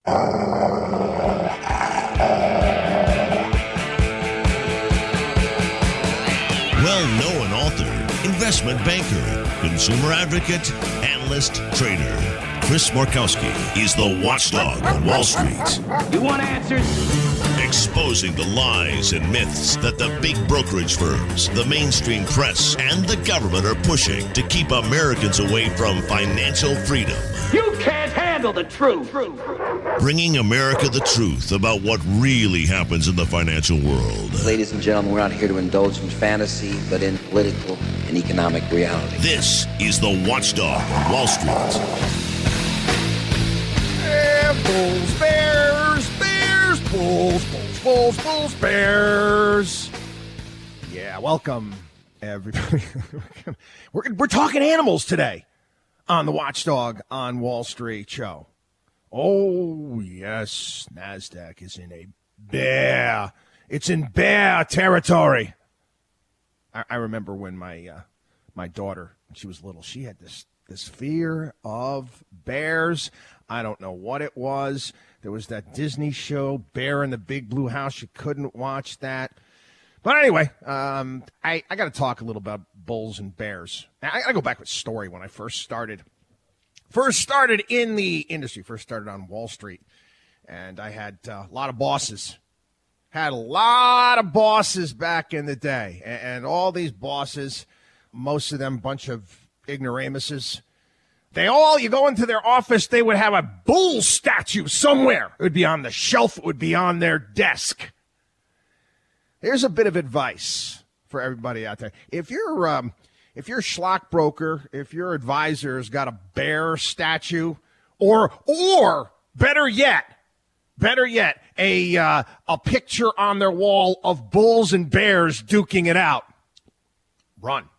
Well-known author, investment banker, consumer advocate, analyst, trader. Chris Markowski is the watchdog on Wall Street. You want answers? Exposing the lies and myths that the big brokerage firms, the mainstream press, and the government are pushing to keep Americans away from financial freedom. You can't handle the truth. Bringing America the truth about what really happens in the financial world. Ladies and gentlemen, we're not here to indulge in fantasy, but in political and economic reality. This is the Watchdog on Wall Street. Bulls, bears, bulls, bears. Yeah, welcome, everybody. We're talking animals today on the Watchdog on Wall Street show. Oh, yes, NASDAQ is in a bear. It's in bear territory. I remember when my daughter, when she was little, she had this fear of bears. I don't know what it was. There was that Disney show, Bear in the Big Blue House. You couldn't watch that. But anyway, I got to talk a little about bulls and bears. I got to go back with a story when I first started. First started in the industry. First started on Wall Street. And I had a lot of bosses. Had a lot of bosses back in the day. And all these bosses, most of them bunch of ignoramuses. You go into their office, they would have a bull statue somewhere. It would be on the shelf. It would be on their desk. Here's a bit of advice for everybody out there. If your stockbroker, if your advisor's got a bear statue, or better yet, a picture on their wall of bulls and bears duking it out, run.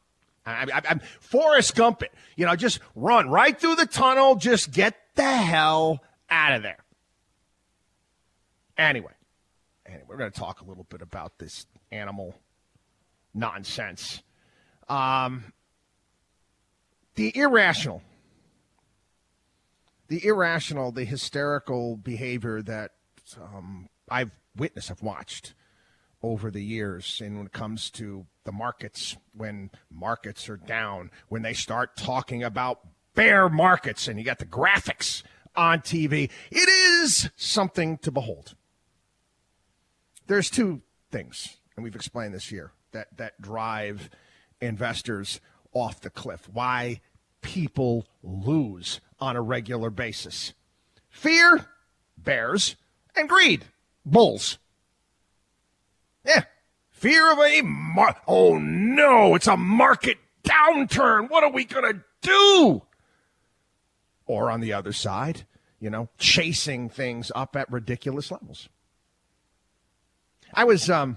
I'm Forrest Gump it. Just run right through the tunnel. Just get the hell out of there. Anyway, we're going to talk a little bit about this animal nonsense. The irrational, the hysterical behavior that I've watched over the years, and when it comes to the markets, when markets are down, when they start talking about bear markets and you got the graphics on TV, it is something to behold. There's two things, and we've explained this here, that drive investors off the cliff, why people lose on a regular basis. Fear, bears, and greed, bulls. Yeah. Fear of oh no, it's a market downturn. What are we going to do? Or on the other side, chasing things up at ridiculous levels. I was on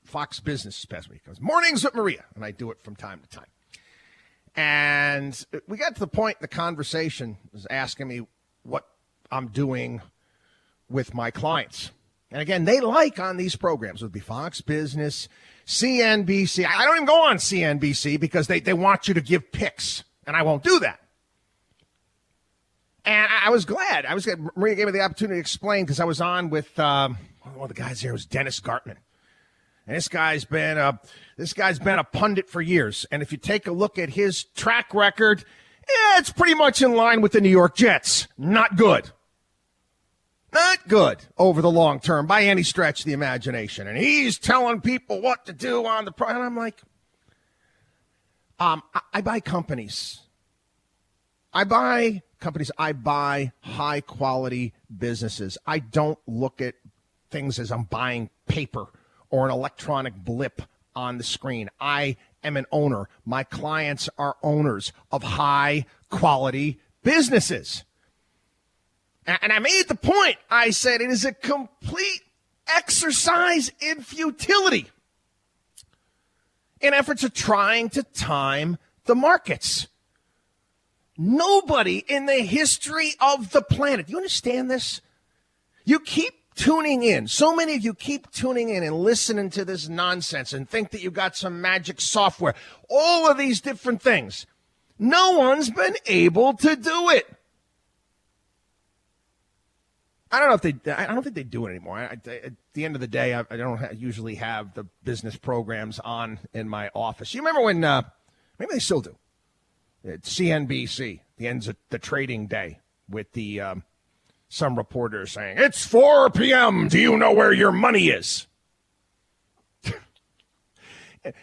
Fox Business this past week. I was Mornings with Maria, and I do it from time to time. And we got to the point in the conversation was asking me what I'm doing with my clients. And again, they like on these programs, it would be Fox Business, CNBC. I don't even go on CNBC because they want you to give picks, and I won't do that. And I was glad. Maria gave me the opportunity to explain because I was on with one of the guys here was Dennis Gartman. And this guy's been a pundit for years. And if you take a look at his track record, it's pretty much in line with the New York Jets. Not good. Not good over the long term by any stretch of the imagination. And he's telling people what to do on the and I'm like, I buy companies. I buy high quality businesses. I don't look at things as I'm buying paper or an electronic blip on the screen. I am an owner. My clients are owners of high quality businesses. And I made the point. I said it is a complete exercise in futility in efforts of trying to time the markets. Nobody in the history of the planet, do you understand this? You keep tuning in. So many of you keep tuning in and listening to this nonsense and think that you got some magic software. All of these different things. No one's been able to do it. I don't know if they. I don't think they do it anymore. At the end of the day, I don't usually have the business programs on in my office. You remember when? Maybe they still do. It's CNBC. The ends of the trading day with the some reporters saying it's 4 p.m. Do you know where your money is?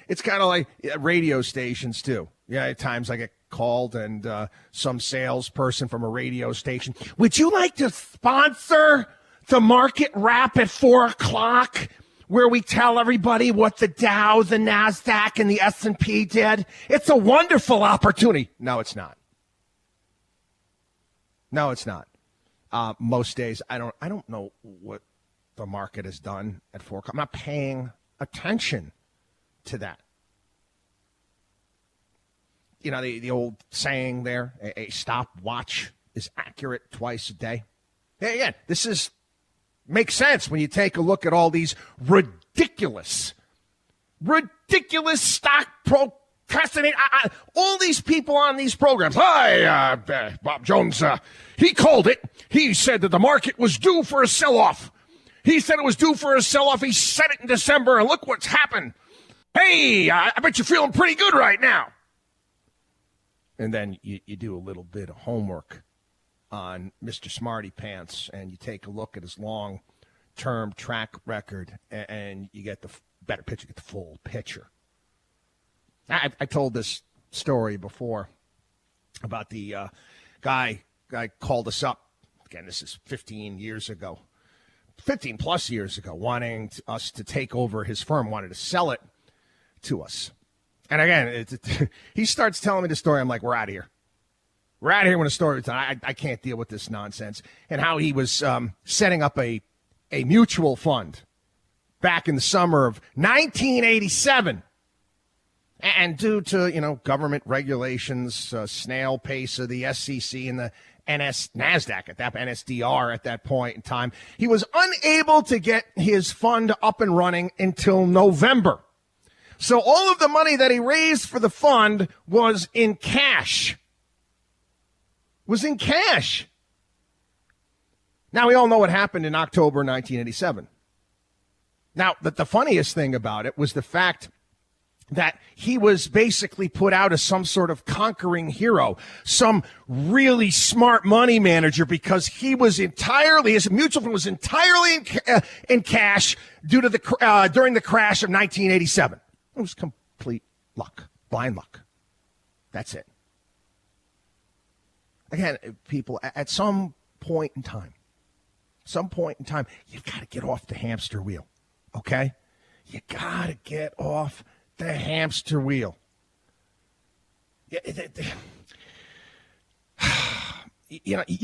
It's kind of like radio stations too. Yeah, at times I get called and some salesperson from a radio station. Would you like to sponsor the market wrap at 4 o'clock where we tell everybody what the Dow, the NASDAQ, and the S&P did? It's a wonderful opportunity. No, it's not. No, it's not. Most days, I don't know what the market has done at 4 o'clock. I'm not paying attention to that. You know, the old saying there, a stopwatch is accurate twice a day. Hey, again, makes sense when you take a look at all these ridiculous stock procrastinating. All these people on these programs. Hi, Bob Jones. He called it. He said that the market was due for a sell-off. He said it was due for a sell-off. He said it in December, and look what's happened. Hey, I bet you're feeling pretty good right now. And then you do a little bit of homework on Mr. Smarty Pants, and you take a look at his long-term track record, and you get the better picture, get the full picture. I told this story before about the guy called us up. Again, this is 15 plus years ago, wanting us to take over his firm, wanted to sell it to us. And again, he starts telling me the story. I'm like, we're out of here. We're out of here when the story is done. I can't deal with this nonsense. And how he was setting up a mutual fund back in the summer of 1987. And due to, government regulations, snail pace of the SEC and the NASDAQ at that NSDR at that point in time, he was unable to get his fund up and running until November. So all of the money that he raised for the fund was in cash. Now, we all know what happened in October 1987. Now, the funniest thing about it was the fact that he was basically put out as some sort of conquering hero, some really smart money manager, because his mutual fund was entirely in cash due to during the crash of 1987. It was complete luck, blind luck. That's it. Again, people, at some point in time, you've got to get off the hamster wheel, okay? You got to get off the hamster wheel. You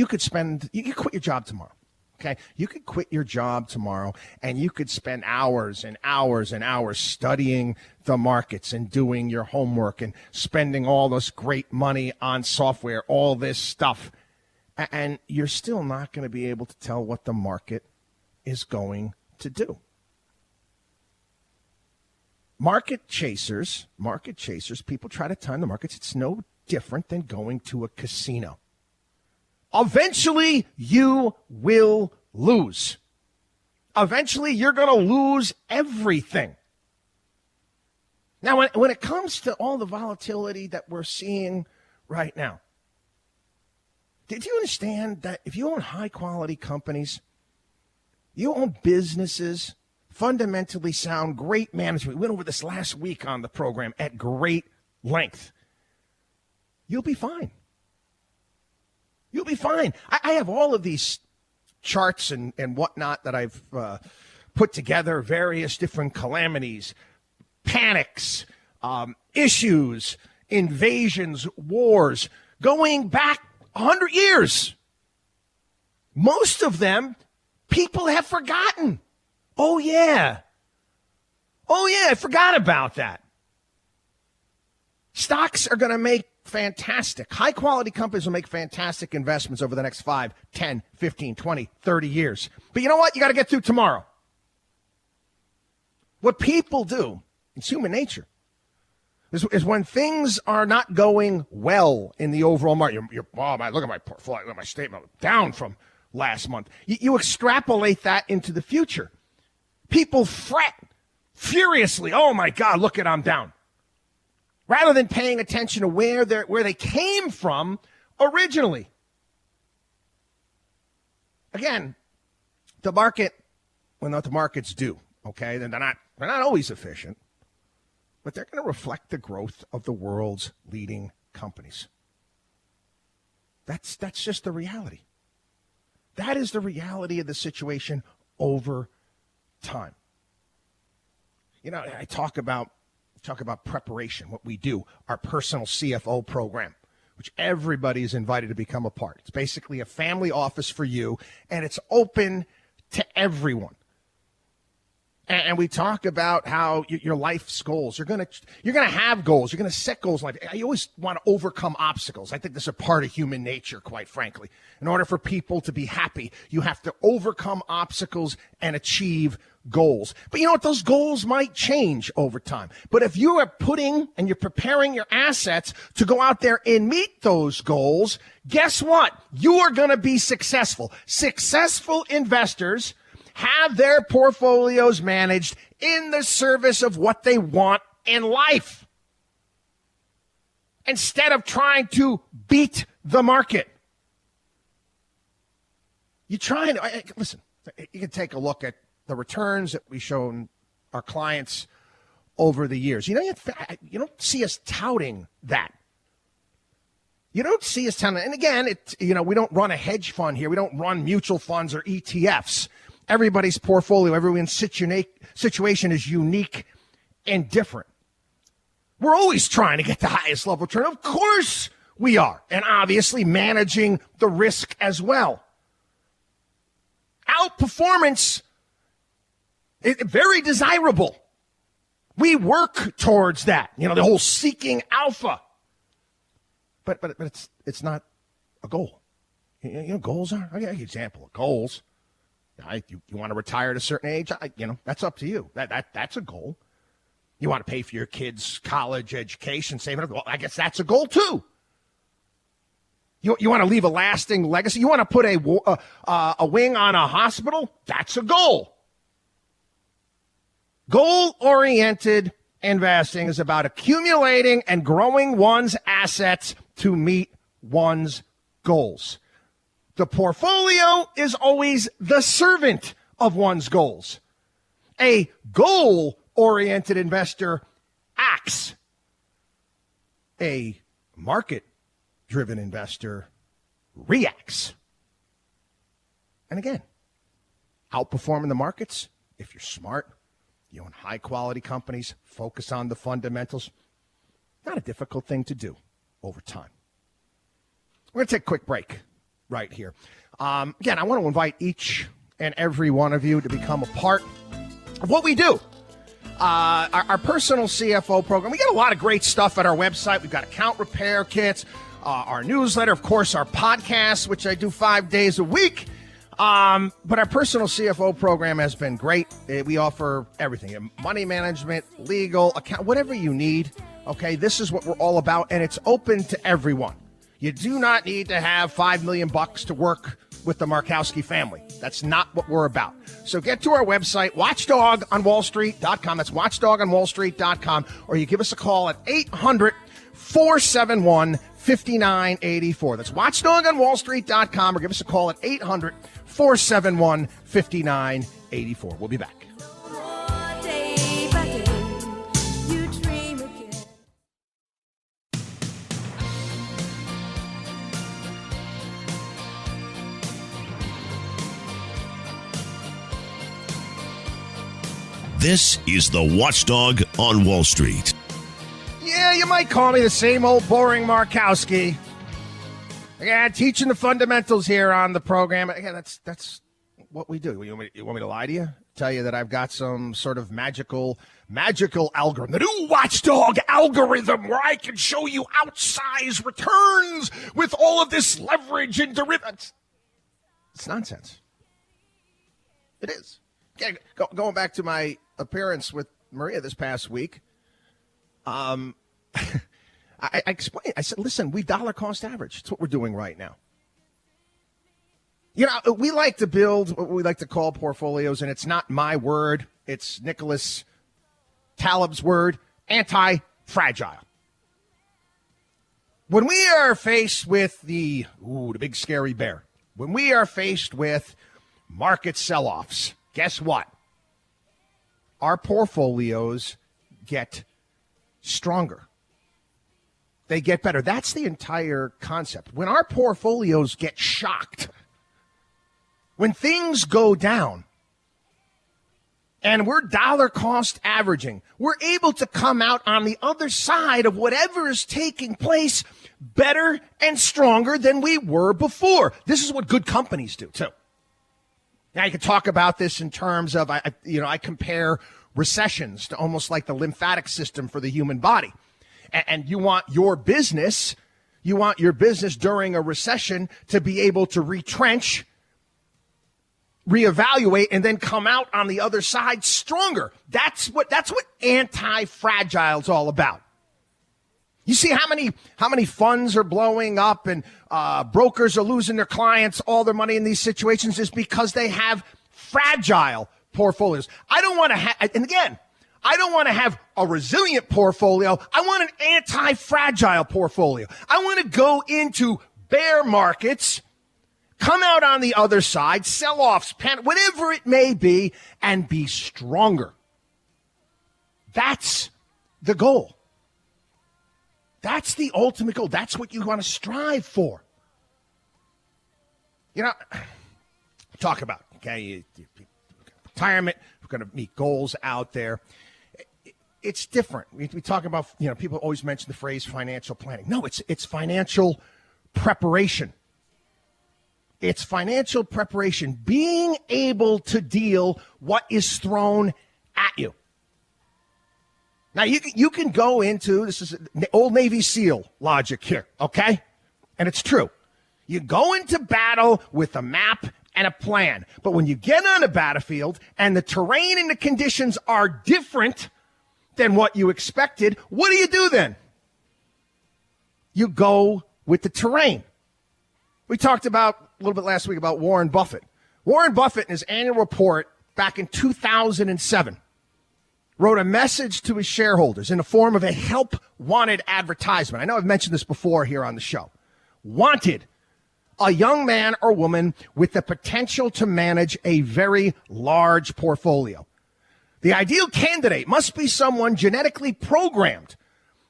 could quit your job tomorrow. Okay, you could quit your job tomorrow and you could spend hours and hours and hours studying the markets and doing your homework and spending all this great money on software, all this stuff. And you're still not going to be able to tell what the market is going to do. Market chasers, people try to time the markets. It's no different than going to a casino. Eventually, you will lose. Eventually, you're going to lose everything. Now, when it comes to all the volatility that we're seeing right now, did you understand that if you own high-quality companies, you own businesses, fundamentally sound, great management, we went over this last week on the program at great length, you'll be fine. You'll be fine. I have all of these charts and whatnot that I've put together, various different calamities, panics, issues, invasions, wars, going back 100 years. Most of them, people have forgotten. Oh, yeah, I forgot about that. Stocks are going to make fantastic. High-quality companies will make fantastic investments over the next 5, 10, 15, 20, 30 years. But you know what? You got to get through tomorrow. What people do, it's human nature, is when things are not going well in the overall market. Look at my portfolio, look at my statement, down from last month. You extrapolate that into the future. People fret furiously. Oh, my God, look at I'm down. Rather than paying attention to where they came from originally. Again, the market, well, not the markets do, okay? They're not always efficient, but they're going to reflect the growth of the world's leading companies. That's just the reality. That is the reality of the situation over time. You know, I talk about preparation, what we do, our personal CFO program, which everybody is invited to become a part. It's basically a family office for you, and it's open to everyone. And we talk about how your life's goals. You're gonna have goals. You're gonna set goals. Like you always want to overcome obstacles. I think this is a part of human nature, quite frankly. In order for people to be happy, you have to overcome obstacles and achieve goals. But you know what? Those goals might change over time. But if you are putting and you're preparing your assets to go out there and meet those goals, guess what? You are going to be successful. Successful investors have their portfolios managed in the service of what they want in life, instead of trying to beat the market. Listen, you can take a look at the returns that we've shown our clients over the years. You don't see us touting that. You don't see us touting. And again, we don't run a hedge fund here. We don't run mutual funds or ETFs. Everybody's portfolio, everyone's situation is unique and different. We're always trying to get the highest level return. Of course we are. And obviously managing the risk as well. Outperformance is very desirable. We work towards that. The whole seeking alpha. But it's not a goal. Goals are, I'll give you an example of goals. You want to retire at a certain age, that's up to you. That's a goal. You want to pay for your kids' college education, save it. Well, I guess that's a goal too. You want to leave a lasting legacy. You want to put a wing on a hospital. That's a goal. Goal-oriented investing is about accumulating and growing one's assets to meet one's goals. The portfolio is always the servant of one's goals. A goal-oriented investor acts. A market-driven investor reacts. And again, outperforming the markets, if you're smart, you own high-quality companies, focus on the fundamentals, not a difficult thing to do over time. We're going to take a quick break right here. Again, I want to invite each and every one of you to become a part of what we do. Our personal CFO program. We got a lot of great stuff at our website. We've got account repair kits, our newsletter, of course, our podcast, which I do 5 days a week. But our personal CFO program has been great. We offer everything: money management, legal, account, whatever you need. Okay, this is what we're all about, and it's open to everyone. You do not need to have $5 million to work with the Markowski family. That's not what we're about. So get to our website, watchdogonwallstreet.com. That's watchdogonwallstreet.com. Or you give us a call at 800-471-5984. That's watchdogonwallstreet.com, or give us a call at 800-471-5984. We'll be back. This is the Watchdog on Wall Street. Yeah, you might call me the same old boring Markowski. Again, teaching the fundamentals here on the program. Again, that's what we do. You want me to lie to you? Tell you that I've got some sort of magical algorithm, the new Watchdog algorithm, where I can show you outsized returns with all of this leverage and derivatives. It's nonsense. It is. Okay, going back to my appearance with Maria this past week, I explained. I said, listen, we dollar cost average. That's what we're doing right now. You know, we like to build what we like to call portfolios, and it's not my word. It's Nicholas Taleb's word, anti-fragile. When we are faced with the big scary bear, when we are faced with market sell-offs, guess what? Our portfolios get stronger. They get better. That's the entire concept. When our portfolios get shocked, when things go down, and we're dollar cost averaging, we're able to come out on the other side of whatever is taking place better and stronger than we were before. This is what good companies do, too. Now, you can talk about this in terms of, I compare recessions to almost like the lymphatic system for the human body. And you want your business during a recession to be able to retrench, reevaluate, and then come out on the other side stronger. That's what anti-fragile is all about. You see how many funds are blowing up and brokers are losing their clients, all their money in these situations is because they have fragile portfolios. I don't want to have a resilient portfolio. I want an anti-fragile portfolio. I want to go into bear markets, come out on the other side, sell-offs, whatever it may be, and be stronger. That's the goal. That's the ultimate goal. That's what you want to strive for. You know, talk about, okay, retirement, we're going to meet goals out there. It's different. We talk about, people always mention the phrase financial planning. No, it's financial preparation. It's financial preparation, being able to deal what is thrown at you. Now, you can go into, this is old Navy SEAL logic here, okay? And it's true. You go into battle with a map and a plan. But when you get on a battlefield and the terrain and the conditions are different than what you expected, what do then? You go with the terrain. We talked about a little bit last week about Warren Buffett. Warren Buffett, in his annual report back in 2007, wrote a message to his shareholders in the form of a help wanted advertisement. I know I've mentioned this before here on the show. Wanted a young man or woman with the potential to manage a very large portfolio. The ideal candidate must be someone genetically programmed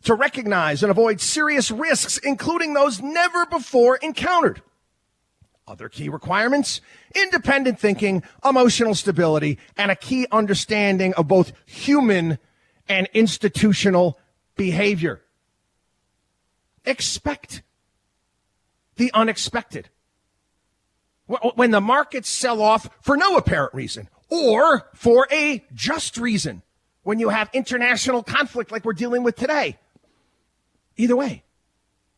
to recognize and avoid serious risks, including those never before encountered. Other key requirements: independent thinking, emotional stability, and a key understanding of both human and institutional behavior. Expect the unexpected. When the markets sell off for no apparent reason or for a just reason, when you have international conflict like we're dealing with today. Either way,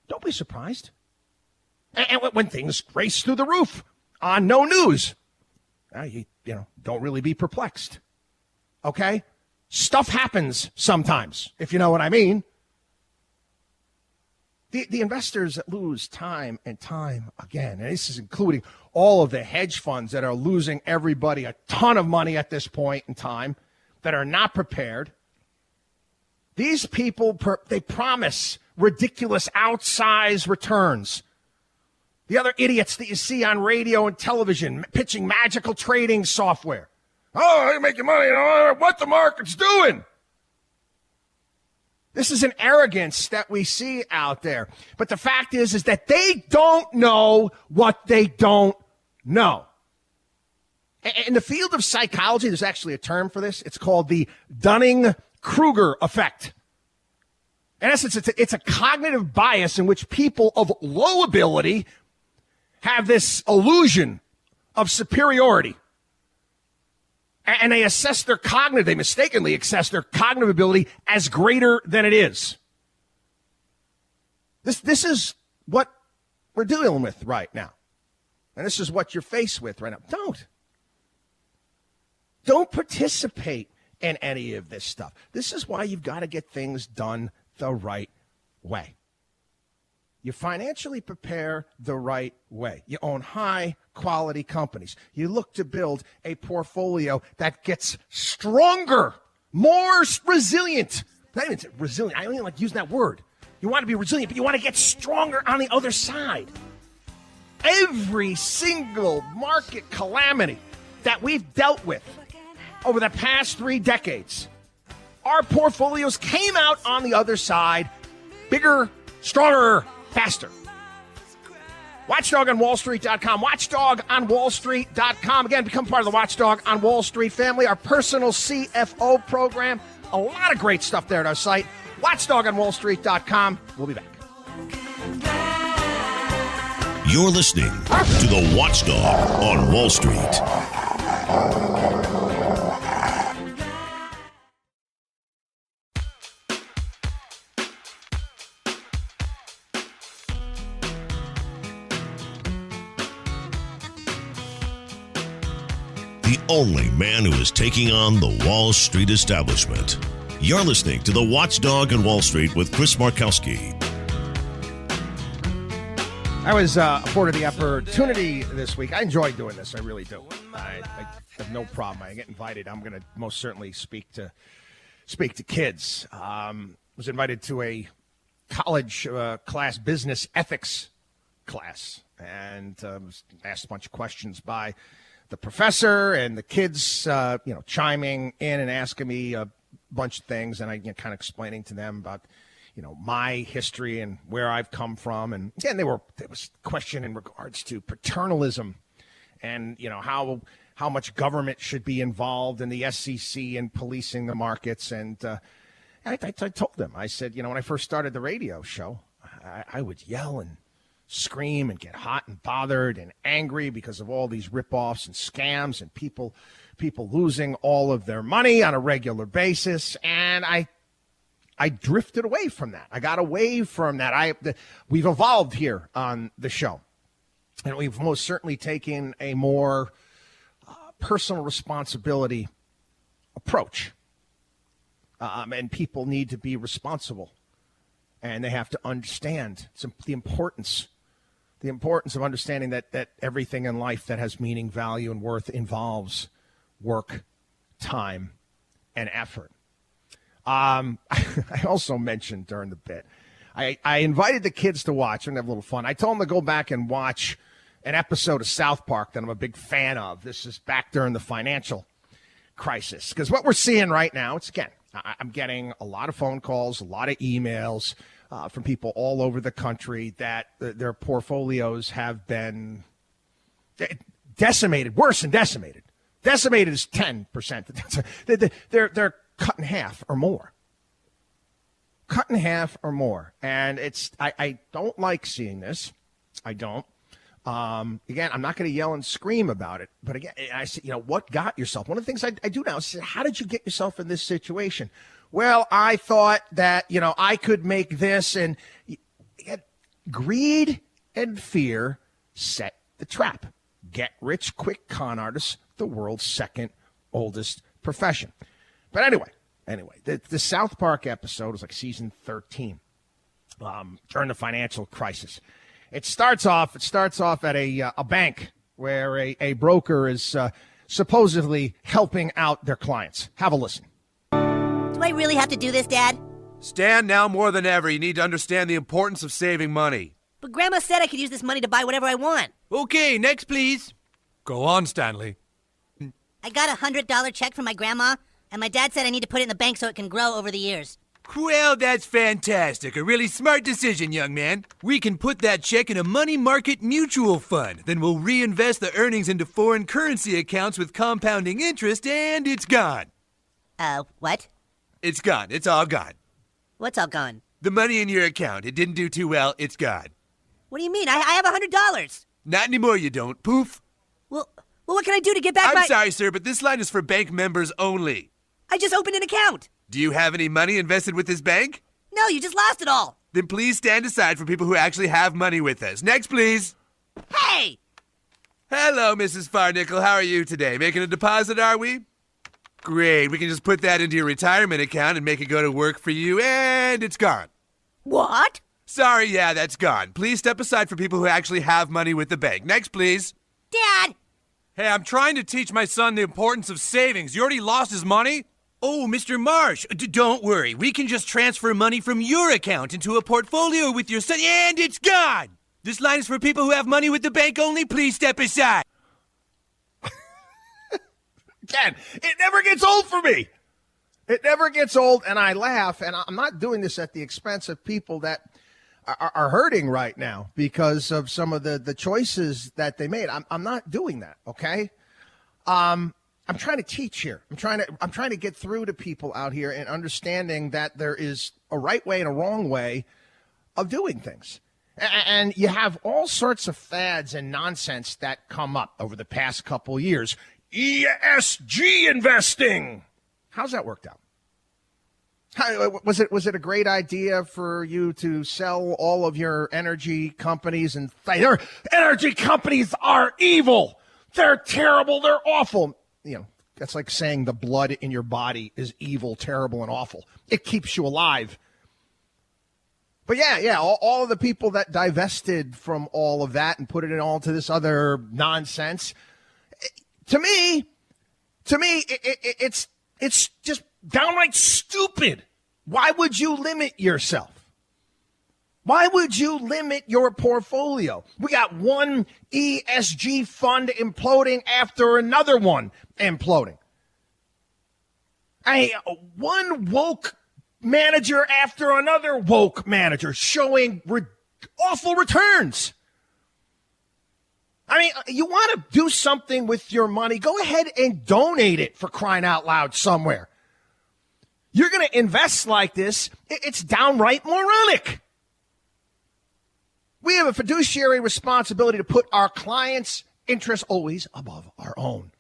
don't be surprised. And when things race through the roof on no news, you don't really be perplexed. Okay? Stuff happens sometimes, if you know what I mean. The investors that lose time and time again, and this is including all of the hedge funds that are losing everybody a ton of money at this point in time, that are not prepared. These people, they promise ridiculous outsized returns. The other idiots that you see on radio and television pitching magical trading software. Oh, you're making money, no matter what the market's doing. This is an arrogance that we see out there. But the fact is that they don't know what they don't know. In the field of psychology, there's actually a term for this. It's called the Dunning-Kruger effect. In essence, it's a cognitive bias in which people of low ability have this illusion of superiority. And they mistakenly assess their cognitive ability as greater than it is. This is what we're dealing with right now. And this is what you're faced with right now. Don't participate in any of this stuff. This is why you've got to get things done the right way. You financially prepare the right way. You own high-quality companies. You look to build a portfolio that gets stronger, more resilient. Not even resilient. I don't even like using that word. You want to be resilient, but you want to get stronger on the other side. Every single market calamity that we've dealt with over the past 3 decades, our portfolios came out on the other side bigger, stronger, faster. Watchdog on WallStreet.com. WatchdogOnWallStreet.com. Again, become part of the Watchdog on Wall Street family, our personal CFO program. A lot of great stuff there at our site. WatchdogOnWallStreet.com. We'll be back. You're listening to the Watchdog on Wall Street. The only man who is taking on the Wall Street establishment. You're listening to the Watchdog on Wall Street with Chris Markowski. I was afforded the opportunity this week. I enjoy doing this. I really do. I have no problem. I get invited. I'm going to most certainly speak to kids. Was invited to a college class, business ethics class, and was asked a bunch of questions by the professor and the kids, chiming in and asking me a bunch of things, and I kind of explaining to them about my history and where I've come from. And again, there was a question in regards to paternalism and, how much government should be involved in the SEC and policing the markets. And I told them, I said, when I first started the radio show, I would yell and scream and get hot and bothered and angry because of all these ripoffs and scams and people losing all of their money on a regular basis. And I drifted away from that. I got away from that. We've evolved here on the show, and we've most certainly taken a more personal responsibility approach. And people need to be responsible, and they have to understand the importance of understanding that everything in life that has meaning, value, and worth involves work, time, and effort. I also mentioned during the bit, I invited the kids to watch and have a little fun. I told them to go back and watch an episode of South Park that I'm a big fan of. This is back during the financial crisis. Because what we're seeing right now, I'm getting a lot of phone calls, a lot of emails from people all over the country that their portfolios have been decimated, worse than decimated. Decimated is 10%. They're cut in half or more. Cut in half or more. And I don't like seeing this. I don't. Again, I'm not going to yell and scream about it. But again, I said, what got yourself? One of the things I do now is, how did you get yourself in this situation? Well, I thought that, I could make this. And greed and fear set the trap. Get rich quick con artists, the world's second oldest profession. But anyway, the South Park episode was like season 13 during the financial crisis. It starts off at a bank where a broker is supposedly helping out their clients. Have a listen. Do I really have to do this, Dad? Stan, now more than ever, you need to understand the importance of saving money. But Grandma said I could use this money to buy whatever I want. Okay, next, please. Go on, Stanley. I got a $100 check from my grandma, and my dad said I need to put it in the bank so it can grow over the years. Well, that's fantastic. A really smart decision, young man. We can put that check in a money market mutual fund. Then we'll reinvest the earnings into foreign currency accounts with compounding interest, and it's gone. What? It's gone. It's all gone. What's all gone? The money in your account. It didn't do too well. It's gone. What do you mean? I have $100. Not anymore, you don't. Poof. Well, what can I do to get back I'm sorry, sir, but this line is for bank members only. I just opened an account. Do you have any money invested with this bank? No, you just lost it all. Then please stand aside for people who actually have money with us. Next, please. Hey! Hello, Mrs. Farnickel. How are you today? Making a deposit, are we? Great. We can just put that into your retirement account and make it go to work for you, and it's gone. What? Sorry, yeah, that's gone. Please step aside for people who actually have money with the bank. Next, please. Dad! Hey, I'm trying to teach my son the importance of savings. You already lost his money? Oh, Mr. Marsh, don't worry. We can just transfer money from your account into a portfolio with your son, and it's gone. This line is for people who have money with the bank only. Please step aside. Again, it never gets old for me. It never gets old, and I laugh, and I'm not doing this at the expense of people that are hurting right now because of some of the choices that they made. I'm not doing that, okay? I'm trying to teach here. I'm trying to get through to people out here and understanding that there is a right way and a wrong way of doing things. And you have all sorts of fads and nonsense that come up over the past couple years. ESG investing. How's that worked out? Was it a great idea for you to sell all of your energy companies and say, their energy companies are evil? They're terrible. They're awful. You know, that's like saying the blood in your body is evil, terrible, and awful. It keeps you alive. But yeah, all of the people that divested from all of that and put it in all to this other nonsense, to me, it's just downright stupid. Why would you limit yourself? Why would you limit your portfolio? We got one ESG fund imploding after another one imploding. One woke manager after another woke manager showing awful returns. I mean, you want to do something with your money, go ahead and donate it, for crying out loud, somewhere. You're going to invest like this, it's downright moronic. We have a fiduciary responsibility to put our clients' interests always above our own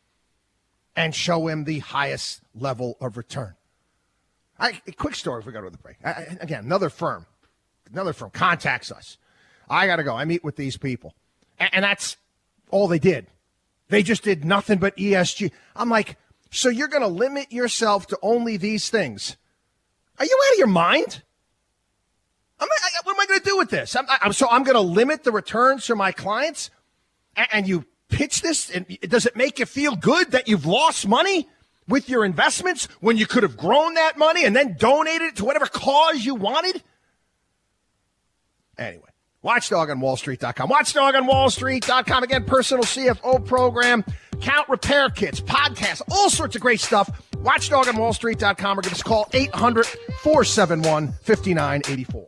and show him the highest level of return. A quick story if we go to the break. Again, another firm contacts us. I got to go. I meet with these people. And that's all they did. They just did nothing but ESG. I'm like, so you're going to limit yourself to only these things? Are you out of your mind? What am I going to do with this? I'm going to limit the returns for my clients? And you pitch this? And does it make you feel good that you've lost money with your investments when you could have grown that money and then donated it to whatever cause you wanted? Anyway, WatchdogOnWallStreet.com. WatchdogOnWallStreet.com. Again, personal CFO program, account repair kits, podcasts, all sorts of great stuff. WatchdogOnWallStreet.com, or give us a call, 800-471-5984.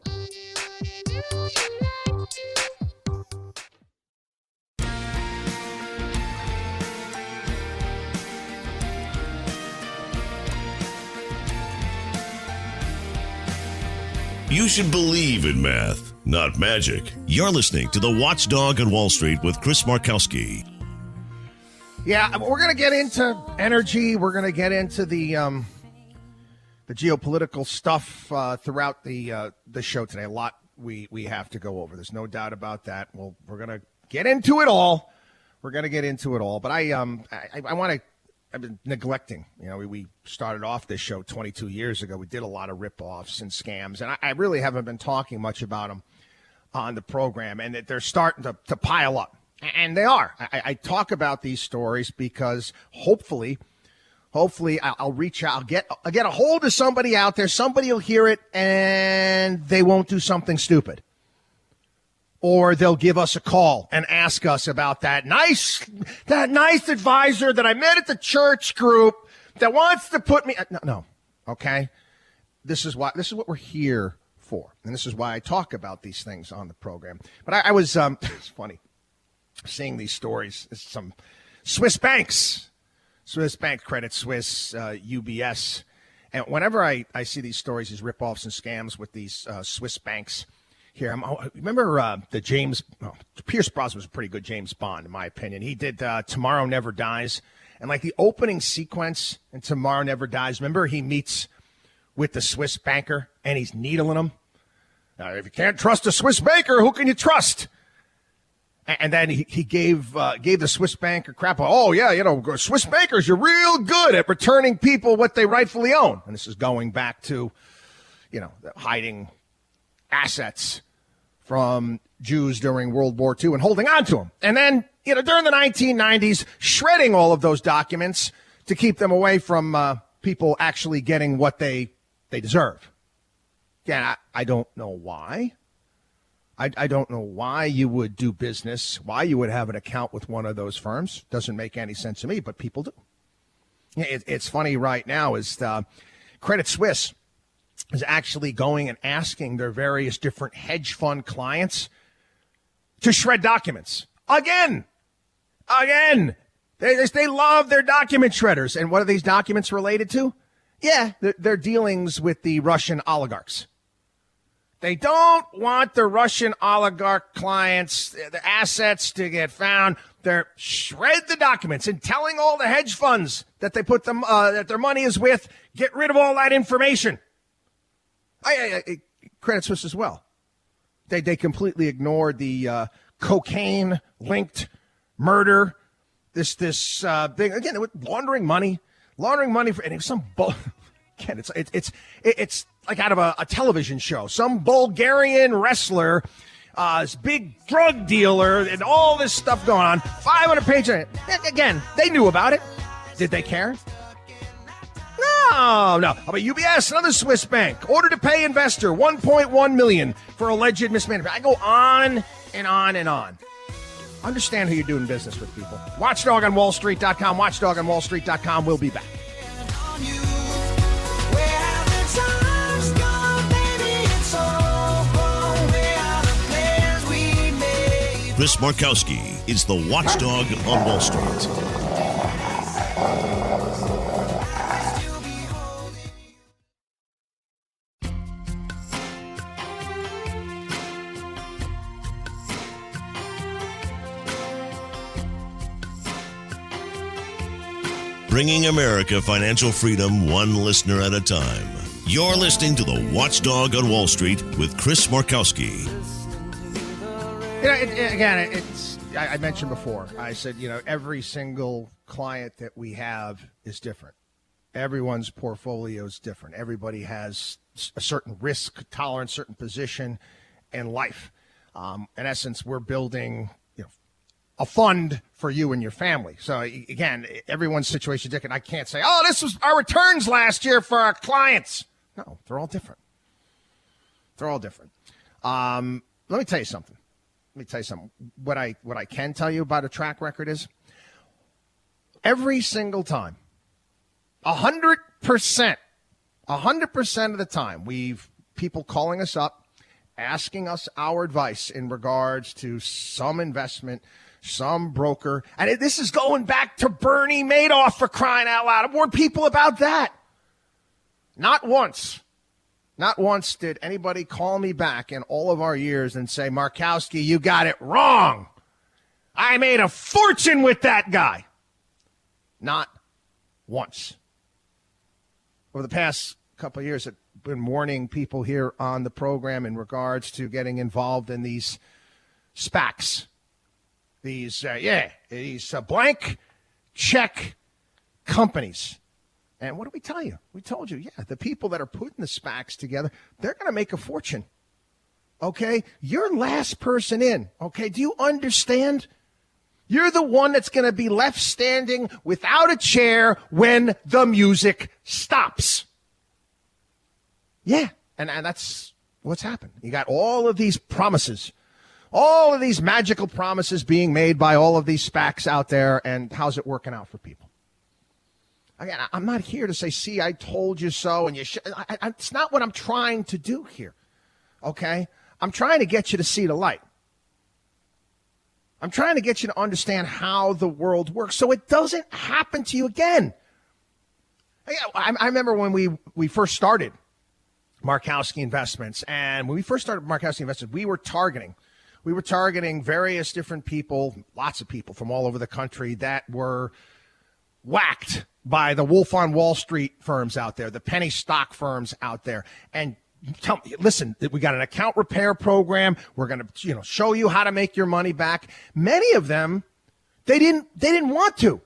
You should believe in math, not magic. You're listening to the Watchdog on Wall Street with Chris Markowski. Yeah, we're going to get into energy. We're going to get into the geopolitical stuff throughout the show today. A lot we have to go over. There's no doubt about that. Well, we're going to get into it all. But I want to. I've been neglecting. You know, we started off this show 22 years ago. We did a lot of ripoffs and scams, and I really haven't been talking much about them on the program, and that they're starting to pile up. And they are. I talk about these stories because hopefully I'll reach out. I'll get a hold of somebody out there. Somebody will hear it, and they won't do something stupid. Or they'll give us a call and ask us about that nice advisor that I met at the church group that wants to put me. No. Okay. This is what we're here for. And this is why I talk about these things on the program. But I was, it's funny seeing these stories. Some Swiss banks, Swiss Bank, Credit Suisse, UBS. And whenever I see these stories, these ripoffs and scams with these Swiss banks, here, remember Pierce Brosnan was a pretty good James Bond, in my opinion. He did Tomorrow Never Dies. And like the opening sequence in Tomorrow Never Dies, remember he meets with the Swiss banker and he's needling him. If you can't trust a Swiss banker, who can you trust? And then he gave the Swiss banker crap. Oh, yeah, Swiss bankers are real good at returning people what they rightfully own. And this is going back to, hiding assets from Jews during World War II and holding on to them. And then, during the 1990s, shredding all of those documents to keep them away from people actually getting what they deserve. Again, I don't know why. I don't know why you would do business, why you would have an account with one of those firms. Doesn't make any sense to me, but people do. It's funny right now is Credit Suisse is actually going and asking their various different hedge fund clients to shred documents. Again. They love their document shredders. And what are these documents related to? Yeah, they're dealings with the Russian oligarchs. They don't want the Russian oligarch clients, the assets to get found. They're shred the documents and telling all the hedge funds that they put them, that their money is with, get rid of all that information. Credit Suisse as well. They completely ignored the cocaine-linked murder. This thing again. Laundering money for, and it was some again. It's like out of a television show. Some Bulgarian wrestler, this big drug dealer, and all this stuff going on. 500 pages. Again, they knew about it. Did they care? No. How about UBS, another Swiss bank? Order to pay investor $1.1 million for alleged mismanagement. I go on and on and on. Understand who you're doing business with, people. WatchdogOnWallStreet.com. WatchdogOnWallStreet.com. We'll be back. Chris Markowski is the Watchdog on Wall Street. Bringing America financial freedom one listener at a time. You're listening to the Watchdog on Wall Street with Chris Markowski. I mentioned before, I said, every single client that we have is different. Everyone's portfolio is different. Everybody has a certain risk tolerance, certain position in life. In essence, we're building a fund for you and your family. So again, everyone's situation is different. I can't say, this was our returns last year for our clients. No, they're all different. Let me tell you something. What I can tell you about a track record is every single time, 100% of the time, we've people calling us up, asking us our advice in regards to some investment, some broker. And this is going back to Bernie Madoff, for crying out loud. I've warned people about that. Not once did anybody call me back in all of our years and say, Markowski, you got it wrong. I made a fortune with that guy. Not once. Over the past couple of years, I've been warning people here on the program in regards to getting involved in these SPACs. These blank check companies. And what did we tell you? We told you, the people that are putting the SPACs together, they're going to make a fortune. Okay? You're last person in. Okay? Do you understand? You're the one that's going to be left standing without a chair when the music stops. Yeah. And that's what's happened. You got all of these promises. All of these magical promises being made by all of these SPACs out there, and how's it working out for people? Again, I'm not here to say, see, I told you so, and you should. It's not what I'm trying to do here, okay? I'm trying to get you to see the light. I'm trying to get you to understand how the world works so it doesn't happen to you again. I remember when we first started Markowski Investments, and when we first started Markowski Investments, we were targeting various different people, lots of people from all over the country that were whacked by the Wolf on Wall Street firms out there, the penny stock firms out there. And tell me, listen, we got an account repair program. We're going to, show you how to make your money back. Many of them, they didn't want to.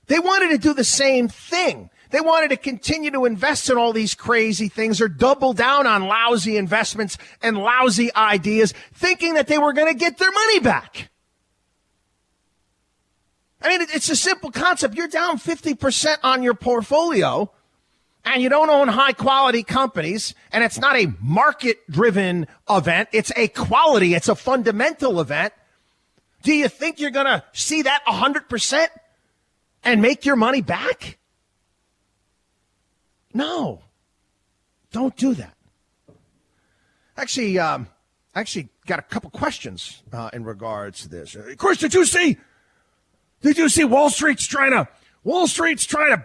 They wanted to do the same thing. They wanted to continue to invest in all these crazy things or double down on lousy investments and lousy ideas, thinking that they were going to get their money back. I mean, it's a simple concept. You're down 50% on your portfolio, and you don't own high-quality companies, and it's not a market-driven event. It's a quality, it's a fundamental event. Do you think you're going to see that 100% and make your money back? No. Don't do that. Actually got a couple questions in regards to this. Of course, did you see Wall Street's trying to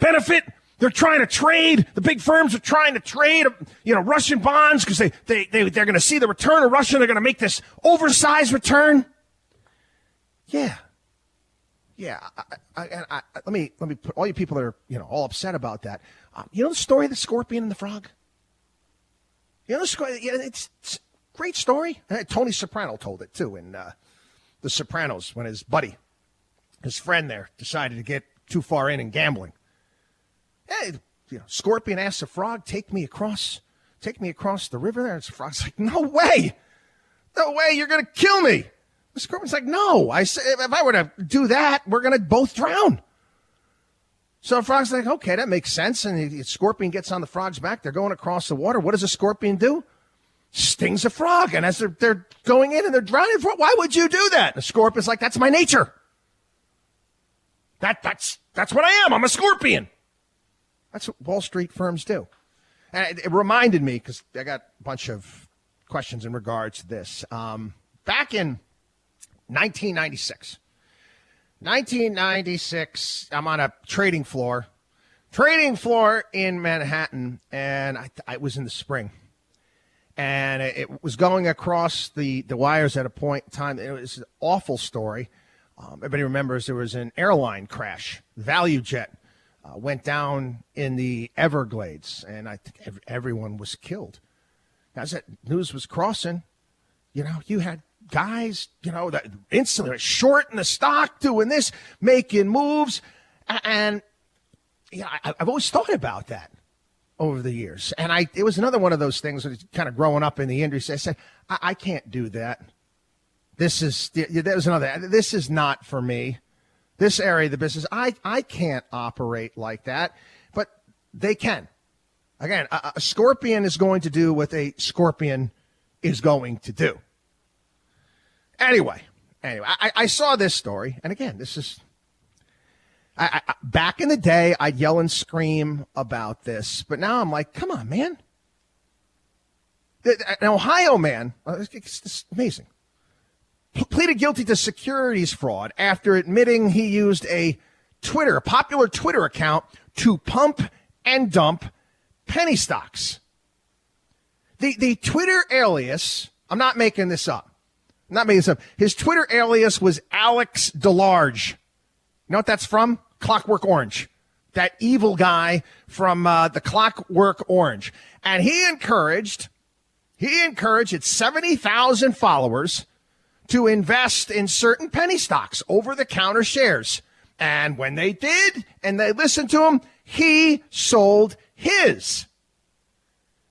benefit? They're trying to trade. The big firms are trying to trade, Russian bonds because they're going to see the return of Russia. They're going to make this oversized return. Yeah. Let me put all you people that are all upset about that. You know the story of the scorpion and the frog? You know the story? Yeah, it's a great story. Tony Soprano told it too in The Sopranos when his friend there, decided to get too far in gambling. Hey, Scorpion asks the frog, take me across the river there. And the frog's like, no way, you're going to kill me. The Scorpion's like, no, I said, if I were to do that, we're going to both drown. So the frog's like, okay, that makes sense. And the Scorpion gets on the frog's back. They're going across the water. What does a Scorpion do? Stings a frog. And as they're going in and they're drowning, why would you do that? The Scorpion's like, that's my nature. That's what I am. I'm a Scorpion. That's what Wall Street firms do. And it reminded me, because I got a bunch of questions in regards to this. Back in 1996, I'm on a trading floor in Manhattan, and I was in the spring. And it was going across the wires at a point in time. It was an awful story. Everybody remembers there was an airline crash. ValueJet went down in the Everglades, and I think everyone was killed. As that news was crossing, you had guys, that instantly were shorting the stock, doing this, making moves. And I've always thought about that over the years. And it was another one of those things that kind of growing up in the industry. I said, I can't do that. This is not for me. This area of the business, I can't operate like that, but they can. Again, a scorpion is going to do what a scorpion is going to do. Anyway, I saw this story, and again, this is back in the day, I'd yell and scream about this, but now I'm like, come on, man. An Ohio man, it's amazing, pleaded guilty to securities fraud after admitting he used a popular Twitter account to pump and dump penny stocks. The Twitter alias, I'm not making this up. His Twitter alias was Alex DeLarge. You know what that's from? Clockwork Orange. That evil guy from the Clockwork Orange. And he encouraged its 70,000 followers to invest in certain penny stocks, over-the-counter shares. And when they did, and they listened to him, he sold his.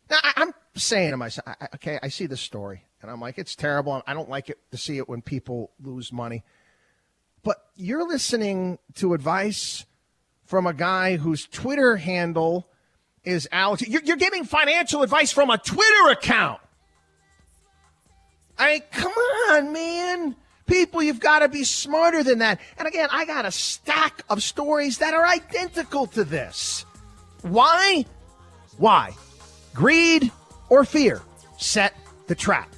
Now, I'm saying to myself, okay, I see this story, and I'm like, it's terrible. I don't like it to see it when people lose money. But you're listening to advice from a guy whose Twitter handle is Alex. You're getting financial advice from a Twitter account. I mean, come on, man. People, you've got to be smarter than that. And again, I got a stack of stories that are identical to this. Why? Greed or fear set the trap.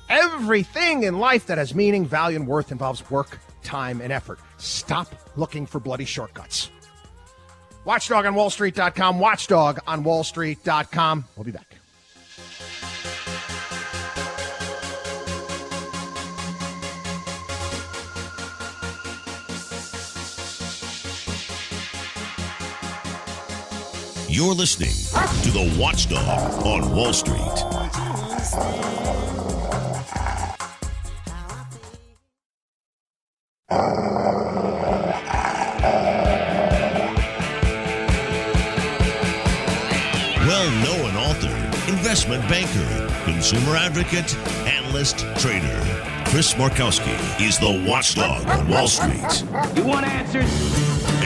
Everything in life that has meaning, value, and worth involves work, time, and effort. Stop looking for bloody shortcuts. Watchdog on WallStreet.com. Watchdog on WallStreet.com. We'll be back. You're listening to the Watchdog on Wall Street. investment banker, consumer advocate, analyst, trader. Chris Markowski is the watchdog on Wall Street. You want answers?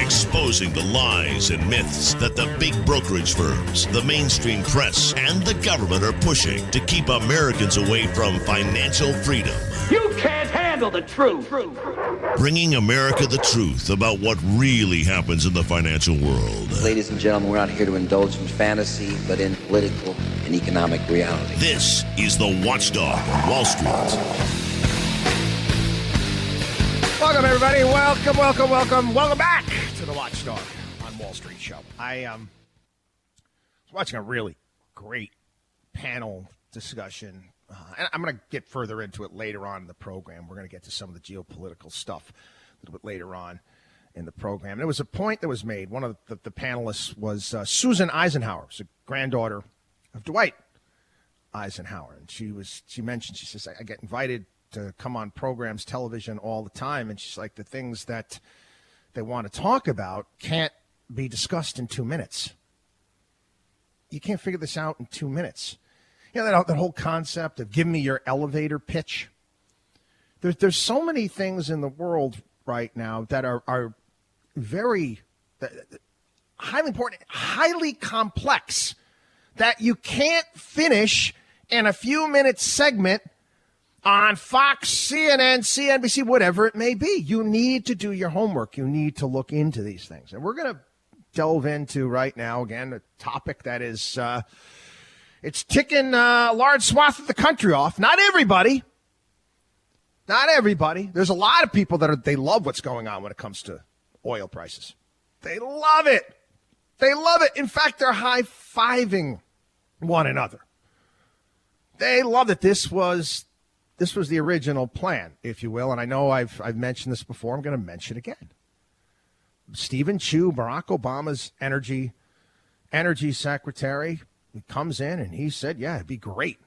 Exposing the lies and myths that the big brokerage firms, the mainstream press, and the government are pushing to keep Americans away from financial freedom. You can't handle the truth. Bringing America the truth about what really happens in the financial world. Ladies and gentlemen, we're not here to indulge in fantasy, but in political and economic reality. This is the Watchdog on Wall Street. Welcome, everybody. Welcome back to the Watchdog on Wall Street show. I was watching a really great panel discussion, and I'm going to get further into it later on in the program. We're going to get to some of the geopolitical stuff a little bit later on in the program. And there was a point that was made. One of the panelists was Susan Eisenhower, who's a granddaughter of Dwight Eisenhower. And she mentioned, she says, I get invited to come on programs, television all the time. And she's like, the things that they want to talk about can't be discussed in 2 minutes. You can't figure this out in 2 minutes. You know, that whole concept of give me your elevator pitch. There's so many things in the world right now that are very highly important, highly complex, that you can't finish in a few-minute segment on Fox, CNN, CNBC, whatever it may be. You need to do your homework. You need to look into these things. And we're going to delve into right now, again, a topic that is, it's ticking a large swath of the country off. Not everybody. There's a lot of people that they love what's going on when it comes to oil prices. They love it. In fact, they're high-fiving one another. They love it. This was the original plan, if you will, and I know I've mentioned this before. I'm going to mention it again. Stephen Chu, Barack Obama's energy secretary, he comes in and he said, yeah, it'd be great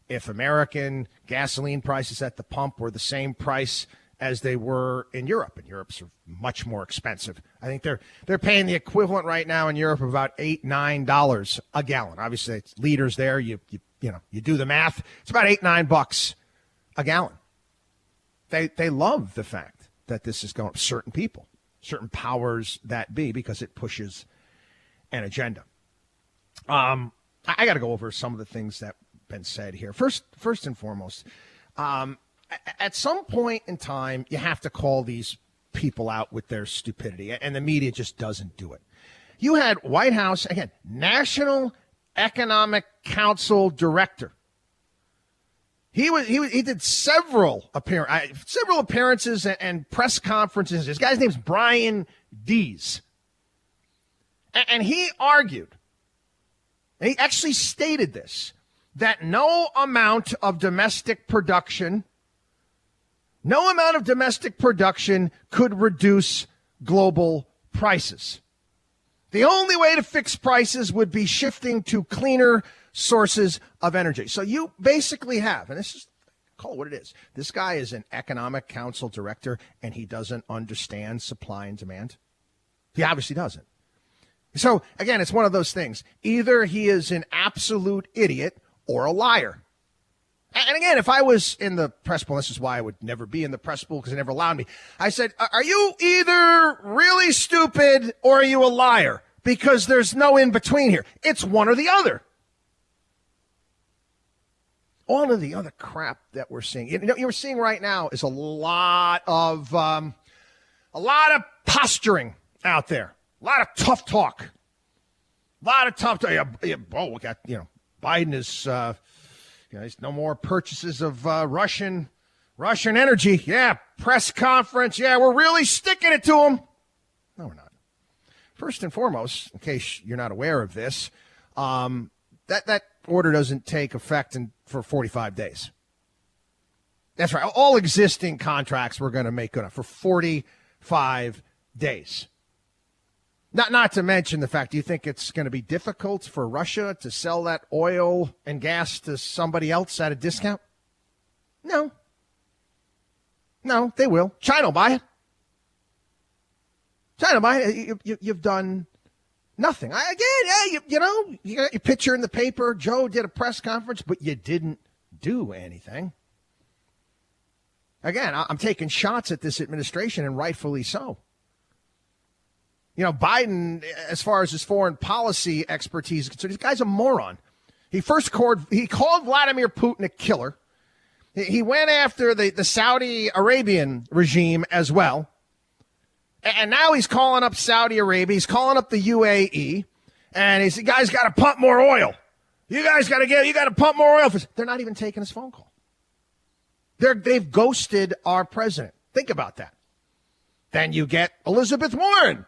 if American gasoline prices at the pump were the same price as they were in Europe. And Europe's much more expensive. I think they're paying the equivalent right now in Europe of about $8-9 a gallon. Obviously, it's liters there. You do the math. It's about $8-9 a gallon. They love the fact that this is going certain people, certain powers that be, because it pushes an agenda. I got to go over some of the things that have been said here. First and foremost, at some point in time, you have to call these people out with their stupidity, and the media just doesn't do it. You had White House, again, National Economic Council Director. He did several appearances and press conferences. This guy's name's Brian Dees. And he argued, and he actually stated this, that no amount of domestic production could reduce global prices. The only way to fix prices would be shifting to cleaner sources of energy. So you basically have, and this is, call it what it is. This guy is an economic council director, and he doesn't understand supply and demand. He obviously doesn't. So, again, it's one of those things. Either he is an absolute idiot or a liar. And again, if I was in the press pool, this is why I would never be in the press pool, because they never allowed me. I said, are you either really stupid or are you a liar? Because there's no in between here. It's one or the other. All of the other crap that we're seeing, you're seeing right now is a lot of posturing out there, a lot of tough talk, we got Biden is there's no more purchases of Russian energy. Yeah, press conference. Yeah, we're really sticking it to them. No, we're not. First and foremost, in case you're not aware of this, that order doesn't take effect for 45 days. That's right. All existing contracts we're going to make good on for 45 days. Not to mention the fact, do you think it's going to be difficult for Russia to sell that oil and gas to somebody else at a discount? No, they will. China will buy it. You've done Nothing. You got your picture in the paper. Joe did a press conference, but you didn't do anything. Again, I'm taking shots at this administration, and rightfully so. Biden, as far as his foreign policy expertise is concerned, this guy's a moron. He called Vladimir Putin a killer. He went after the Saudi Arabian regime as well. And now he's calling up Saudi Arabia. He's calling up the UAE. And he's, you guys got to pump more oil. You got to pump more oil. They're not even taking his phone call. They've ghosted our president. Think about that. Then you get Elizabeth Warren,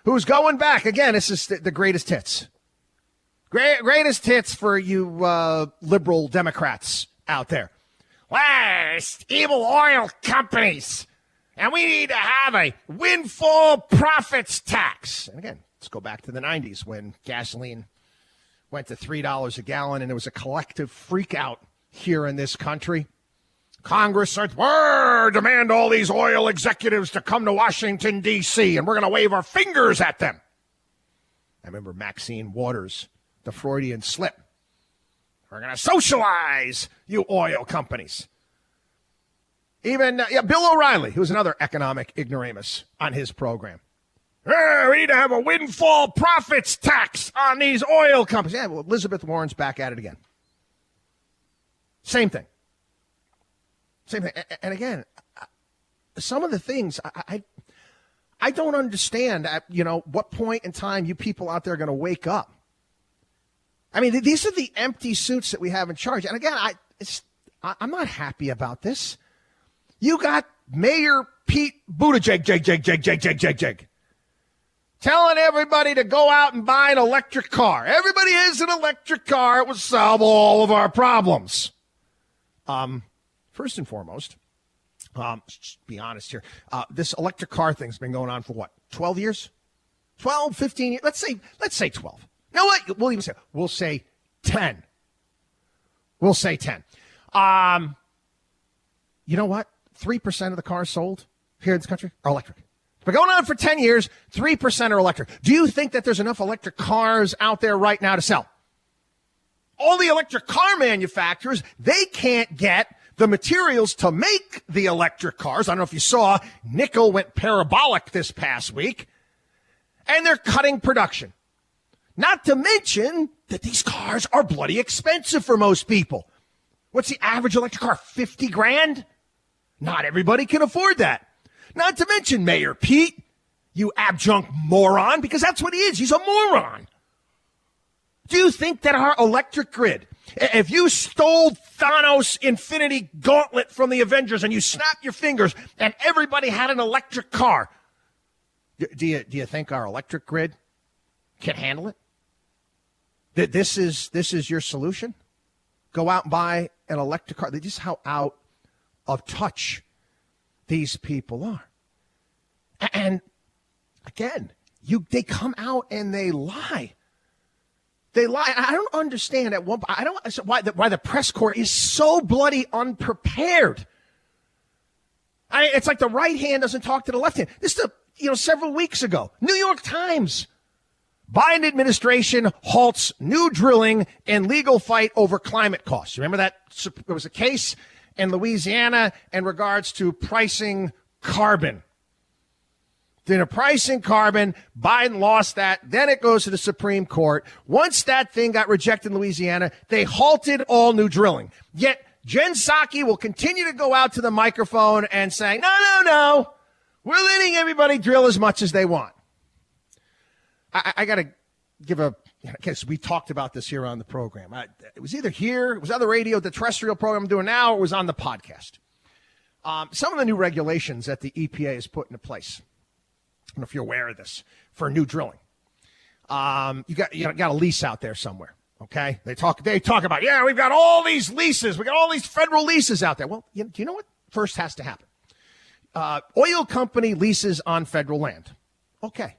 who's going back. Again, this is the greatest hits. Greatest hits for you liberal Democrats out there. Last evil oil companies. And we need to have a windfall profits tax. And again, let's go back to the 90s when gasoline went to $3 a gallon and there was a collective freak out here in this country. Congress said, we're demand all these oil executives to come to Washington, D.C., and we're going to wave our fingers at them. I remember Maxine Waters, the Freudian slip. We're going to socialize you oil companies. Even Bill O'Reilly, who's another economic ignoramus on his program. We need to have a windfall profits tax on these oil companies. Yeah, well, Elizabeth Warren's back at it again. Same thing. And again, some of the things I don't understand at, what point in time you people out there are going to wake up. I mean, these are the empty suits that we have in charge. And again, I'm not happy about this. You got Mayor Pete Buttigieg, telling everybody to go out and buy an electric car. Everybody has an electric car. It will solve all of our problems. First and foremost, let's be honest here. This electric car thing's been going on for what? 12 years? 12, 15 years? Let's say 12. You know what? We'll say 10. We'll say 10. You know what? 3% of the cars sold here in this country are electric. It's been going on for 10 years. 3% are electric. Do you think that there's enough electric cars out there right now to sell? All the electric car manufacturers, they can't get the materials to make the electric cars. I don't know if you saw, nickel went parabolic this past week, and they're cutting production. Not to mention that these cars are bloody expensive for most people. What's the average electric car? 50 grand? Not everybody can afford that. Not to mention Mayor Pete, you adjunct moron, because that's what he is. He's a moron. Do you think that our electric grid, if you stole Thanos' Infinity Gauntlet from the Avengers and you snapped your fingers and everybody had an electric car, do you think our electric grid can handle it? That this is your solution? Go out and buy an electric car. This is how out of touch these people are. And again, they come out and they lie. They lie. I don't understand why the press corps is so bloody unprepared. It's like the right hand doesn't talk to the left hand. This is several weeks ago. New York Times. Biden administration halts new drilling in legal fight over climate costs. You remember that? There was a case in Louisiana in regards to pricing carbon. Pricing carbon, Biden lost that. Then it goes to the Supreme Court. Once that thing got rejected in Louisiana, they halted all new drilling. Yet Jen Psaki will continue to go out to the microphone and say, no, we're letting everybody drill as much as they want. I got to give because we talked about this here on the program. It was either here, it was on the radio, the terrestrial program I'm doing now, or it was on the podcast. Some of the new regulations that the EPA has put into place. I don't know if you're aware of this, for new drilling. You got a lease out there somewhere, okay? They talk about, we've got all these leases. We got all these federal leases out there. Well, do you know what first has to happen? Oil company leases on federal land. Okay.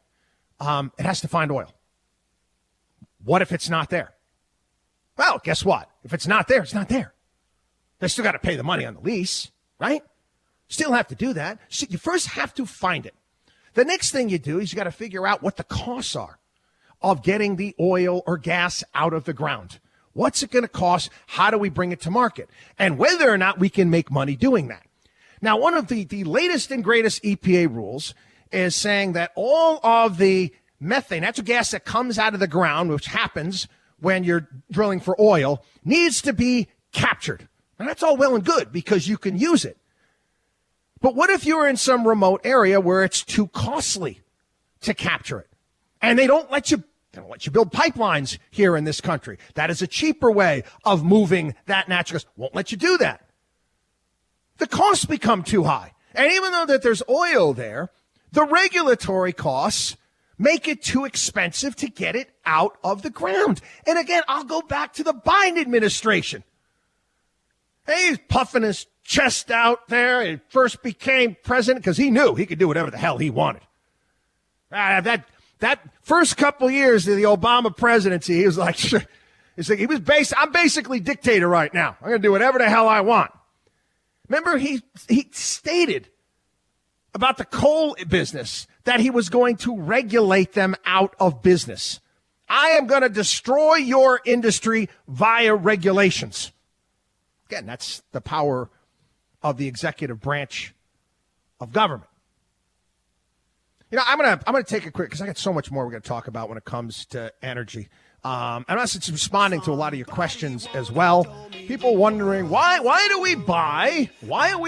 It has to find oil. What if it's not there? Well, guess what? If it's not there, it's not there. They still got to pay the money on the lease, right? Still have to do that. So you first have to find it. The next thing you do is you got to figure out what the costs are of getting the oil or gas out of the ground. What's it going to cost? How do we bring it to market? And whether or not we can make money doing that. Now, one of the latest and greatest EPA rules is saying that all of the methane, natural gas that comes out of the ground, which happens when you're drilling for oil, needs to be captured. And that's all well and good because you can use it. But what if you're in some remote area where it's too costly to capture it? And they don't let you build pipelines here in this country. That is a cheaper way of moving that natural gas. Won't let you do that. The costs become too high. And even though that there's oil there, the regulatory costs make it too expensive to get it out of the ground. And again, I'll go back to the Biden administration. He's puffing his chest out there. He first became president because he knew he could do whatever the hell he wanted. That first couple years of the Obama presidency, he was like, I'm basically dictator right now. I'm going to do whatever the hell I want. Remember, he stated about the coal business that he was going to regulate them out of business. I am going to destroy your industry via regulations. Again, that's the power of the executive branch of government. You know, I'm gonna take a quick because I got so much more we're gonna talk about when it comes to energy. And also it's responding to a lot of your questions as well. People wondering why are we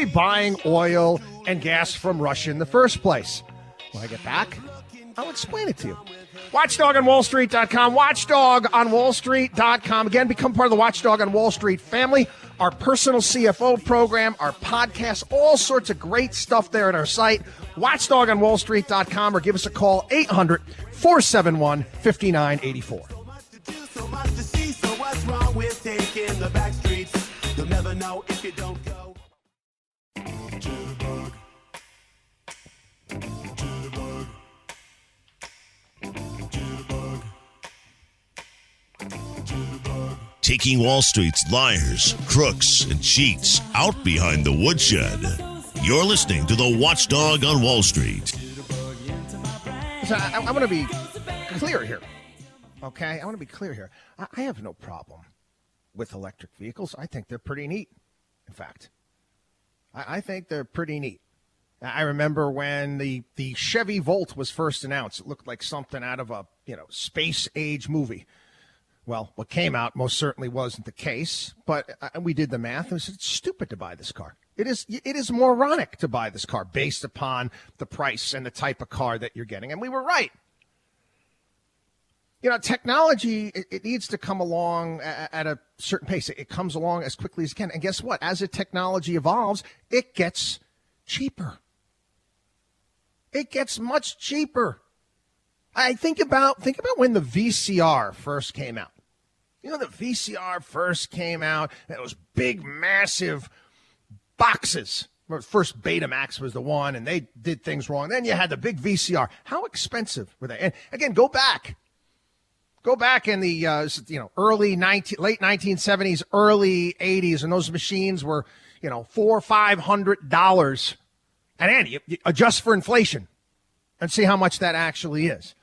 buying oil and gas from Russia in the first place? When I get back, I'll explain it to you. WatchdogOnWallStreet.com. WatchdogOnWallStreet.com. Again, become part of the Watchdog on Wall Street family. Our personal CFO program, our podcast, all sorts of great stuff there at our site. WatchdogOnWallStreet.com or give us a call, 800-471-5984. So much to see, so what's wrong with taking the back streets? You'll never know if you don't go. Jitterbug. Jitterbug. Jitterbug. Jitterbug. Taking Wall Street's liars, crooks, and cheats out behind the woodshed. You're listening to the Watchdog on Wall Street. So I want to be clear here. Okay, I want to be clear here. I have no problem with electric vehicles. I think they're pretty neat, in fact. I think they're pretty neat. I remember when the Chevy Volt was first announced. It looked like something out of a space-age movie. Well, what came out most certainly wasn't the case, but we did the math, and we said it's stupid to buy this car. It is moronic to buy this car based upon the price and the type of car that you're getting, and we were right. You know, technology, it needs to come along at a certain pace. It comes along as quickly as it can. And guess what? As the technology evolves, it gets cheaper. It gets much cheaper. I think about when the VCR first came out. You know, the VCR first came out, and it was big, massive boxes. First Betamax was the one, and they did things wrong. Then you had the big VCR. How expensive were they? And again, go back in the late 1970s, early 80s, and those machines were $400 or $500. And Andy, you adjust for inflation and see how much that actually is.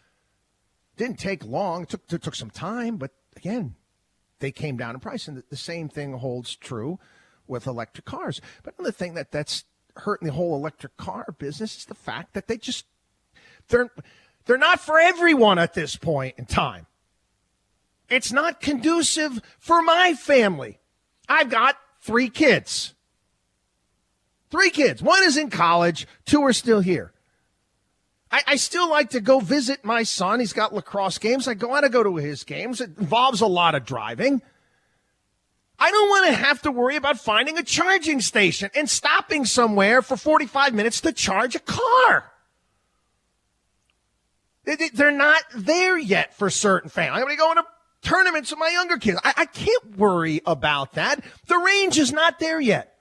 Didn't take long. It took some time, but again, they came down in price. And the same thing holds true with electric cars. But another thing that's hurting the whole electric car business is the fact that they're not for everyone at this point in time. It's not conducive for my family. I've got 3 kids. 3 kids. 1 is in college. 2 are still here. I still like to go visit my son. He's got lacrosse games. I want to go to his games. It involves a lot of driving. I don't want to have to worry about finding a charging station and stopping somewhere for 45 minutes to charge a car. They're not there yet for certain families. I'm going to go into tournaments with my younger kids. I can't worry about that. The range is not there yet.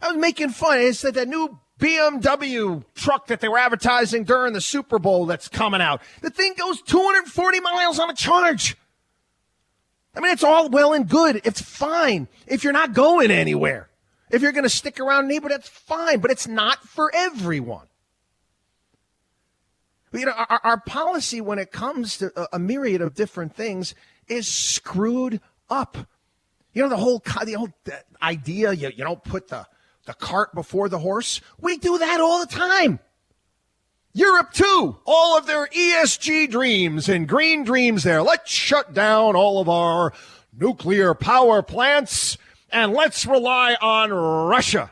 I was making fun. It's that new BMW truck that they were advertising during the Super Bowl that's coming out. The thing goes 240 miles on a charge. I mean, it's all well and good. It's fine if you're not going anywhere. If you're going to stick around neighbor, that's fine, but it's not for everyone. Our policy when it comes to a myriad of different things is screwed up. The whole idea, you don't put the cart before the horse. We do that all the time. Europe, too, all of their ESG dreams and green dreams there. Let's shut down all of our nuclear power plants and let's rely on Russia.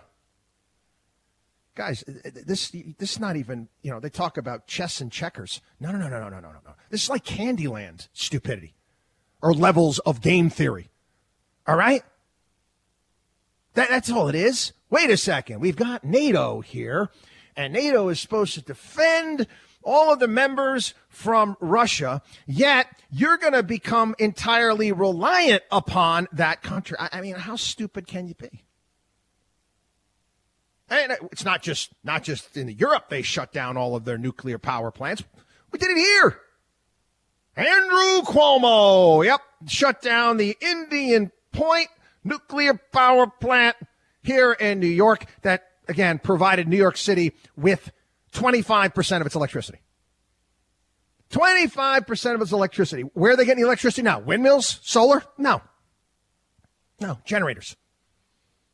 Guys, this is not even, they talk about chess and checkers. No. This is like Candyland stupidity or levels of game theory. All right? That's all it is. Wait a second. We've got NATO here, and NATO is supposed to defend all of the members from Russia, yet you're going to become entirely reliant upon that country. I mean, how stupid can you be? And it's not just in Europe they shut down all of their nuclear power plants. We did it here. Andrew Cuomo, shut down the Indian Point nuclear power plant here in New York that, again, provided New York City with 25% of its electricity. 25% of its electricity. Where are they getting the electricity now? Windmills? Solar? No, generators.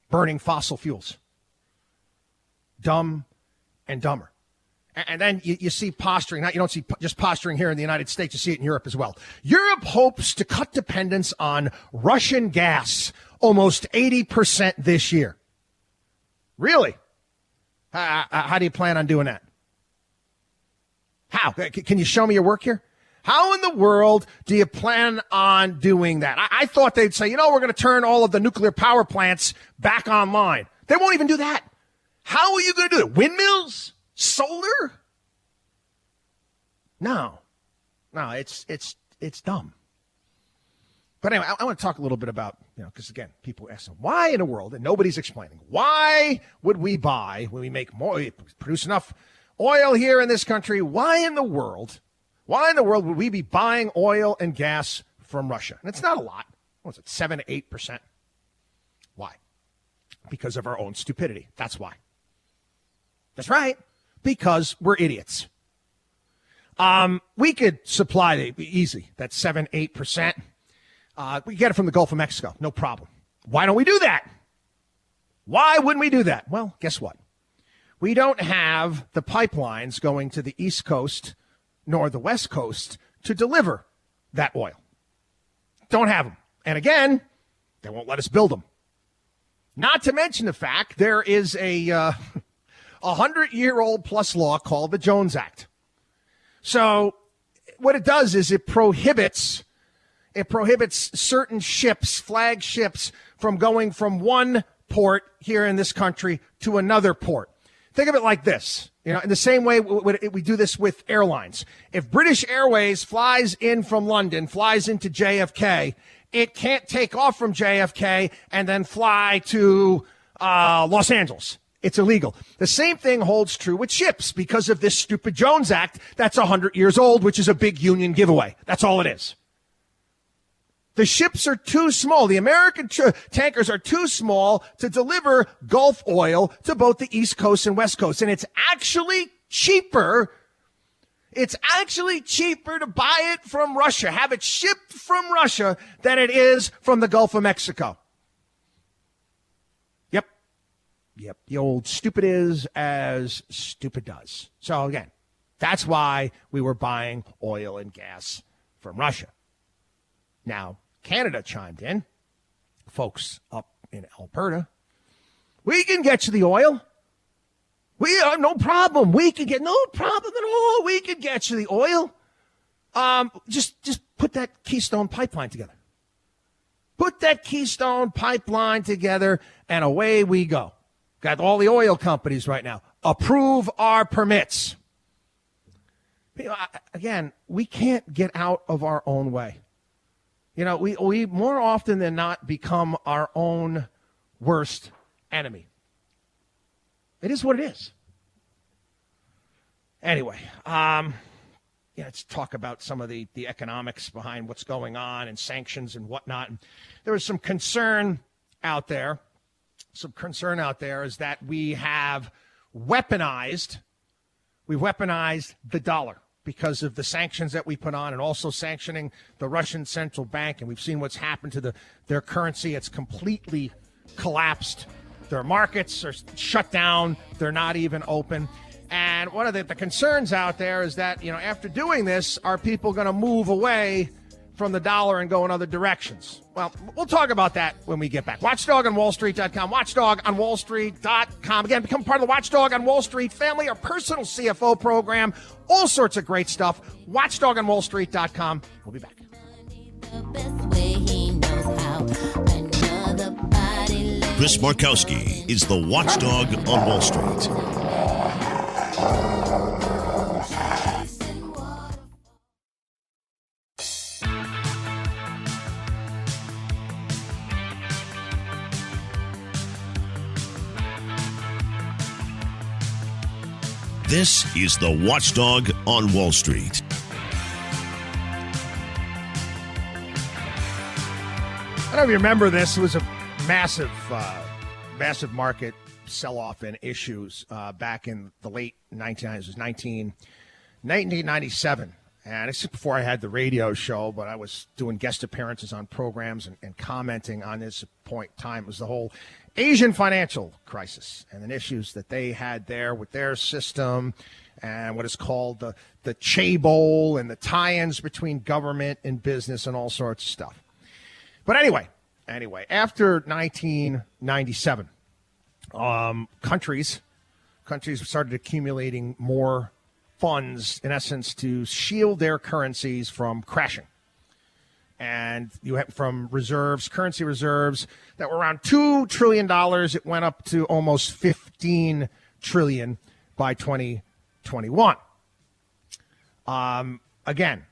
Burning fossil fuels. Dumb and dumber. And then you see posturing. You don't see just posturing here in the United States. You see it in Europe as well. Europe hopes to cut dependence on Russian gas almost 80% this year. Really? How do you plan on doing that? How? Can you show me your work here? How in the world do you plan on doing that? I thought they'd say, we're going to turn all of the nuclear power plants back online. They won't even do that. How are you going to do it? Windmills? Solar? No, it's dumb. But anyway, I want to talk a little bit about, because again, people ask them, why in the world, and nobody's explaining, why would we buy, when we make more, we produce enough oil here in this country, why in the world would we be buying oil and gas from Russia? And it's not a lot. What was it, 7 to 8%? Why? Because of our own stupidity. That's why. That's right. Because we're idiots. We could supply it easy. That's 7, 8%. We get it from the Gulf of Mexico. No problem. Why don't we do that? Why wouldn't we do that? Well, guess what? We don't have the pipelines going to the East Coast nor the West Coast to deliver that oil. Don't have them. And again, they won't let us build them. Not to mention the fact there is a 100-year-old plus law called the Jones Act. So what it does is it prohibits certain ships, flag ships, from going from one port here in this country to another port. Think of it like this. In the same way we do this with airlines. If British Airways flies in from London, flies into JFK, it can't take off from JFK and then fly to Los Angeles. It's illegal. The same thing holds true with ships because of this stupid Jones Act that's 100 years old, which is a big union giveaway. That's all it is. The ships are too small. The American tankers are too small to deliver Gulf oil to both the East Coast and West Coast. And it's actually cheaper. It's actually cheaper to buy it from Russia, have it shipped from Russia, than it is from the Gulf of Mexico. Yep, the old stupid is as stupid does. So again, that's why we were buying oil and gas from Russia. Now, Canada chimed in. Folks up in Alberta, we can get you the oil. We have no problem. We can get no problem at all. We can get you the oil. Just put that Keystone pipeline together. Put that Keystone pipeline together, and away we go. Got all the oil companies right now. Approve our permits. Again, we can't get out of our own way. We more often than not become our own worst enemy. It is what it is. Anyway, let's talk about some of the economics behind what's going on and sanctions and whatnot. And there was some concern out there. Some concern out there is that we've weaponized the dollar because of the sanctions that we put on and also sanctioning the Russian central bank. And we've seen what's happened to their currency. It's completely collapsed. Their markets are shut down. They're not even open. And one of the concerns out there is that, after doing this, are people going to move away from the dollar and go in other directions? Well, we'll talk about that when we get back. WatchdogOnWallStreet.com, WatchdogOnWallStreet.com. Again, become part of the Watchdog on Wall Street family, our personal CFO program, all sorts of great stuff. WatchdogOnWallStreet.com. We'll be back. Chris Markowski is the Watchdog on Wall Street. This is the Watchdog on Wall Street. I don't know if you remember this. It was a massive market sell-off in issues back in the late 1990s. It was 1997. And this is before I had the radio show, but I was doing guest appearances on programs and commenting on this point in time. It was the whole Asian financial crisis and the issues that they had there with their system and what is called the chaebol and the tie-ins between government and business and all sorts of stuff. But anyway, after 1997, countries started accumulating more funds, in essence, to shield their currencies from crashing. And you have from currency reserves that were around $2 trillion. It went up to almost $15 trillion by 2021. Again,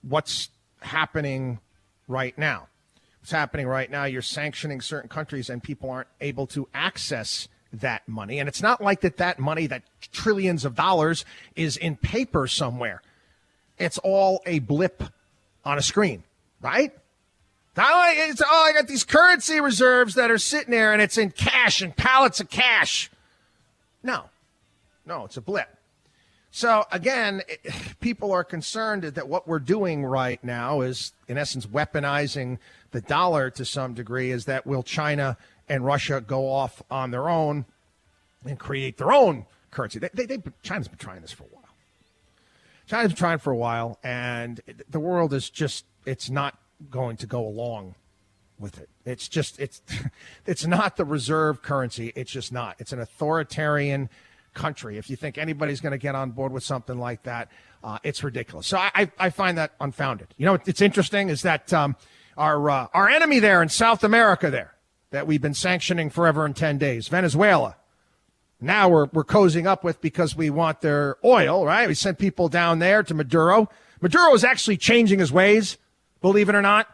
what's happening right now? What's happening right now, you're sanctioning certain countries and people aren't able to access that money. And it's not like that money, that trillions of dollars, is in paper somewhere. It's all a blip on a screen, right? I got these currency reserves that are sitting there and it's in cash and pallets of cash. No, it's a blip. So again, people are concerned that what we're doing right now is, in essence, weaponizing the dollar to some degree. Is that will China and Russia go off on their own and create their own currency? China's been trying this for a while. And the world is it's not going to go along with it. It's not the reserve currency. It's just not. It's an authoritarian country. If you think anybody's going to get on board with something like that, it's ridiculous. So I find that unfounded. It's interesting is that our enemy there in South America there, that we've been sanctioning forever in 10 days, Venezuela. Now we're cozying up with because we want their oil, right? We sent people down there to Maduro. Maduro is actually changing his ways, believe it or not.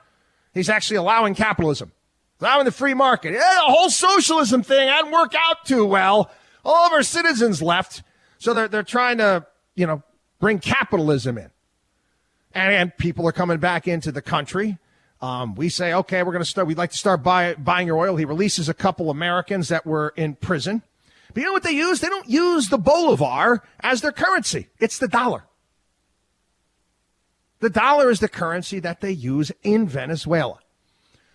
He's actually allowing capitalism, allowing the free market. Yeah, the whole socialism thing hadn't worked out too well. All of our citizens left, so they're trying to, bring capitalism in. And people are coming back into the country. We say, okay, we'd like to start buying your oil. He releases a couple Americans that were in prison. But you know what they use? They don't use the bolivar as their currency. It's the dollar. The dollar is the currency that they use in Venezuela.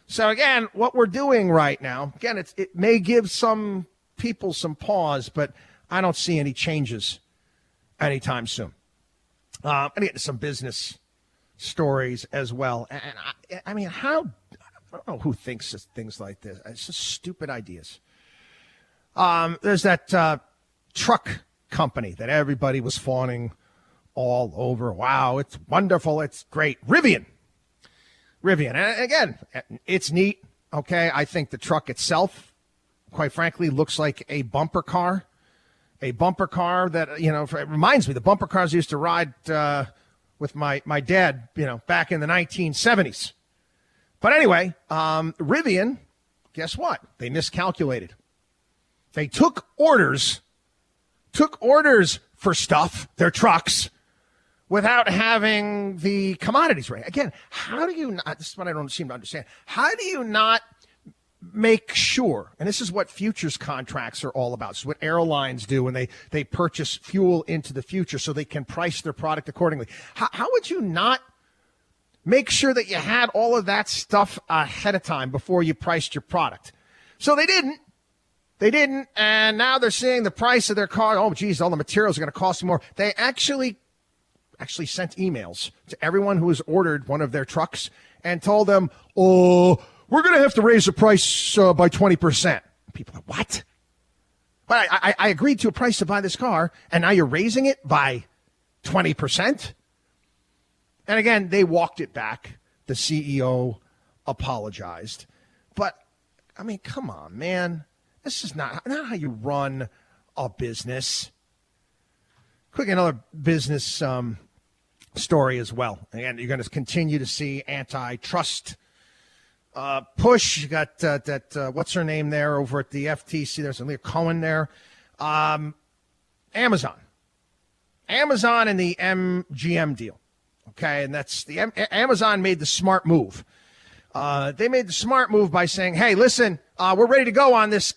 So again, what we're doing right now, again, it may give some people some pause, but I don't see any changes anytime soon. I'm going to get to some business stories as well. And I mean, I don't know who thinks of things like this. It's just stupid ideas. There's that truck company that everybody was fawning all over. Wow, it's wonderful. It's great. Rivian. And again, it's neat. Okay, I think the truck itself, quite frankly, looks like a bumper car. A bumper car that, it reminds me, the bumper cars I used to ride with my dad, back in the 1970s. But anyway, Rivian, guess what? They miscalculated. They took orders for stuff, their trucks, without having the commodities right. Again, how do you not, this is what I don't seem to understand. How do you not make sure, and this is what futures contracts are all about. It's what airlines do when they purchase fuel into the future so they can price their product accordingly. How would you not make sure that you had all of that stuff ahead of time before you priced your product? So they didn't. They didn't, and now they're seeing the price of their car. Oh, geez, all the materials are going to cost more. They actually sent emails to everyone who has ordered one of their trucks and told them, oh, we're going to have to raise the price by 20%. People are, what? But I agreed to a price to buy this car, and now you're raising it by 20%? And again, they walked it back. The CEO apologized. But, I mean, come on, man. This is not how you run a business. Quick, another business story as well. Again, you're going to continue to see antitrust push. You got that what's her name there over at the FTC? There's Leah Cohen there. Amazon and the MGM deal. Okay, and that's Amazon made the smart move. They made the smart move by saying, hey, listen, we're ready to go on this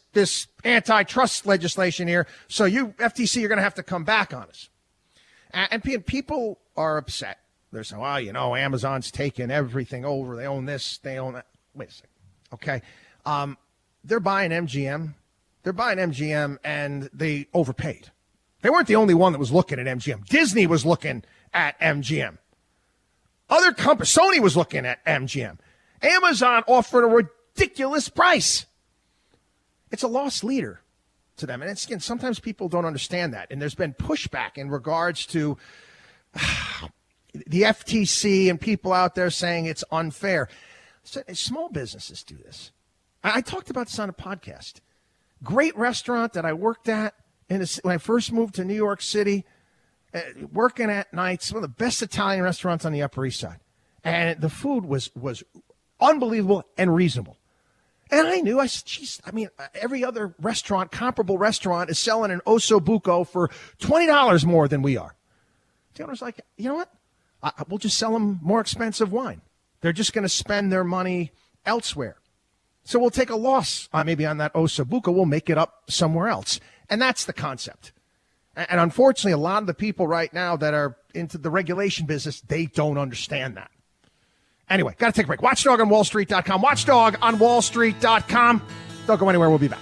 antitrust legislation here. So you, FTC, you're going to have to come back on us. And people are upset. They're saying, well, Amazon's taking everything over. They own this. They own that. Wait a second. Okay. They're buying MGM. They're buying MGM, and they overpaid. They weren't the only one that was looking at MGM. Disney was looking at MGM. Other companies, Sony was looking at MGM. Amazon offered a ridiculous price. It's a lost leader to them. And it's, again, sometimes people don't understand that. And there's been pushback in regards to the FTC and people out there saying it's unfair. So, small businesses do this. I talked about this on a podcast. Great restaurant that I worked at when I first moved to New York City, working at nights, one of the best Italian restaurants on the Upper East Side. And the food was unbelievable and reasonable. And I knew, every other restaurant, comparable restaurant, is selling an ossobuco for $20 more than we are. The owner's like, you know what? We'll just sell them more expensive wine. They're just going to spend their money elsewhere. So we'll take a loss maybe on that ossobuco. We'll make it up somewhere else. And that's the concept. And unfortunately, a lot of the people right now that are into the regulation business, they don't understand that. Anyway, got to take a break. WatchdogOnWallStreet.com. WatchdogOnWallStreet.com. Don't go anywhere. We'll be back.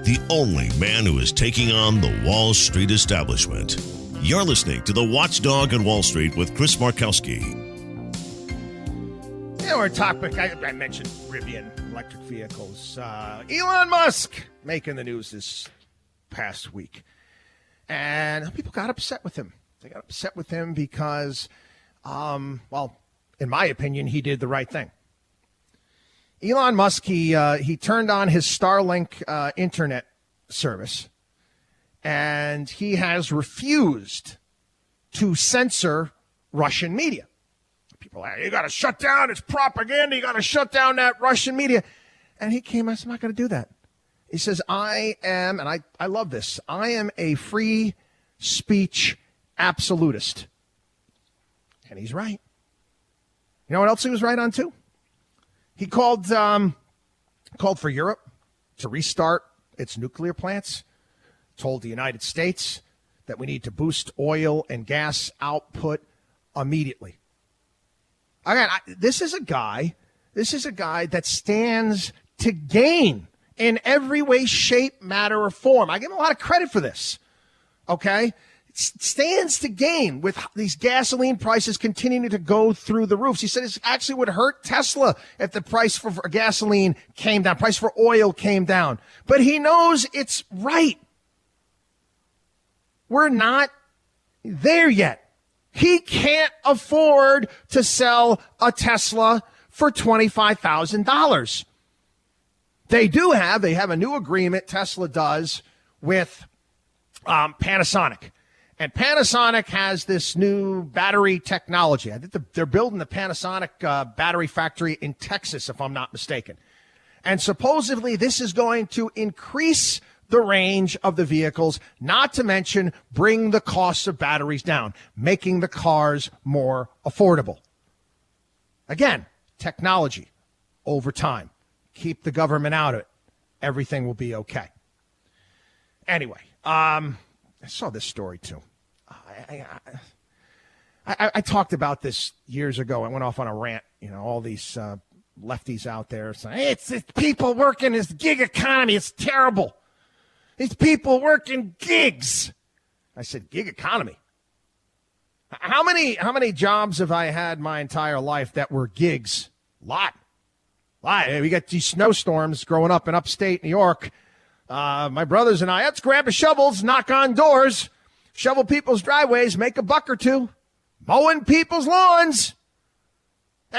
The only man who is taking on the Wall Street establishment. You're listening to the Watchdog on Wall Street with Chris Markowski. Our topic, I mentioned Rivian electric vehicles. Elon Musk making the news this past week. And people got upset with him. They got upset with him because, in my opinion, he did the right thing. Elon Musk, he turned on his Starlink internet service, and he has refused to censor Russian media. People are, you got to shut down. It's propaganda. You got to shut down that Russian media. And he came, I said, I'm not going to do that. He says, I am, and I love this, I am a free speech absolutist. And he's right. You know what else he was right on, too? He called for Europe to restart its nuclear plants, told the United States that we need to boost oil and gas output immediately. Again, this is a guy that stands to gain in every way, shape, matter, or form. I give him a lot of credit for this, okay? It stands to gain with these gasoline prices continuing to go through the roofs. He said it actually would hurt Tesla if the price for gasoline came down, price for oil came down. But he knows it's right. We're not there yet. He can't afford to sell a Tesla for $25,000. They have a new agreement, Tesla does, with Panasonic. And Panasonic has this new battery technology. I think they're building the Panasonic battery factory in Texas, if I'm not mistaken. And supposedly this is going to increase the range of the vehicles, not to mention bring the cost of batteries down, making the cars more affordable. Again, technology over time. Keep the government out of it. Everything will be okay. Anyway, I saw this story too. I talked about this years ago. I went off on a rant. All these lefties out there saying, hey, it's people working this gig economy. It's terrible. These people working gigs. I said, gig economy. How many jobs have I had my entire life that were gigs? Lot. We got these snowstorms growing up in upstate New York. My brothers and I, let's grab the shovels, knock on doors, shovel people's driveways, make a buck or two, mowing people's lawns.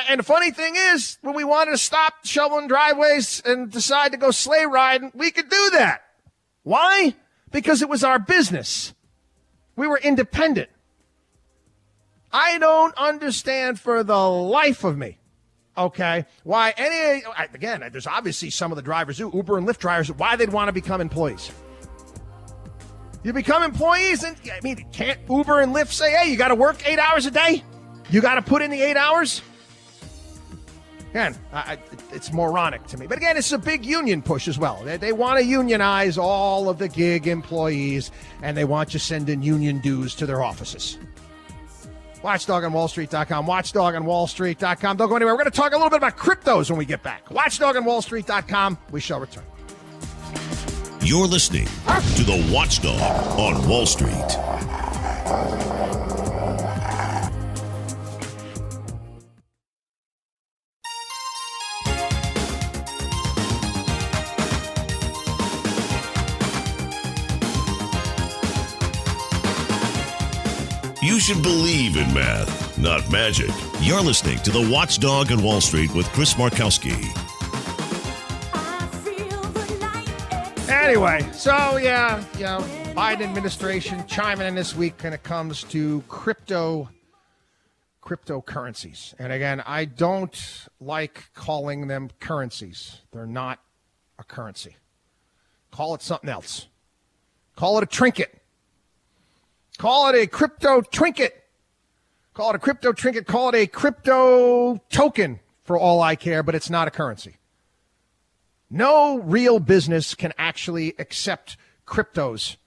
And the funny thing is, when we wanted to stop shoveling driveways and decide to go sleigh riding, we could do that. Why? Because it was our business. We were independent. I don't understand for the life of me, okay, why again, there's obviously some of the drivers, Uber and Lyft drivers, why they'd want to become employees. You become employees, and can't Uber and Lyft say, hey, you got to work 8 hours a day? You got to put in the 8 hours? Again, it's moronic to me. But again, it's a big union push as well. They want to unionize all of the gig employees, and they want you sending union dues to their offices. WatchdogOnWallStreet.com, WatchdogOnWallStreet.com. Don't go anywhere. We're going to talk a little bit about cryptos when we get back. WatchdogOnWallStreet.com. We shall return. You're listening to the Watchdog on Wall Street. You should believe in math, not magic. You're listening to the Watchdog on Wall Street with Chris Markowski. Anyway, so Biden administration chiming in this week when it comes to cryptocurrencies. And again, I don't like calling them currencies. They're not a currency. Call it something else. Call it a trinket. Call it a crypto trinket. Call it a crypto trinket. Call it a crypto token for all I care, but it's not a currency. No real business can actually accept cryptos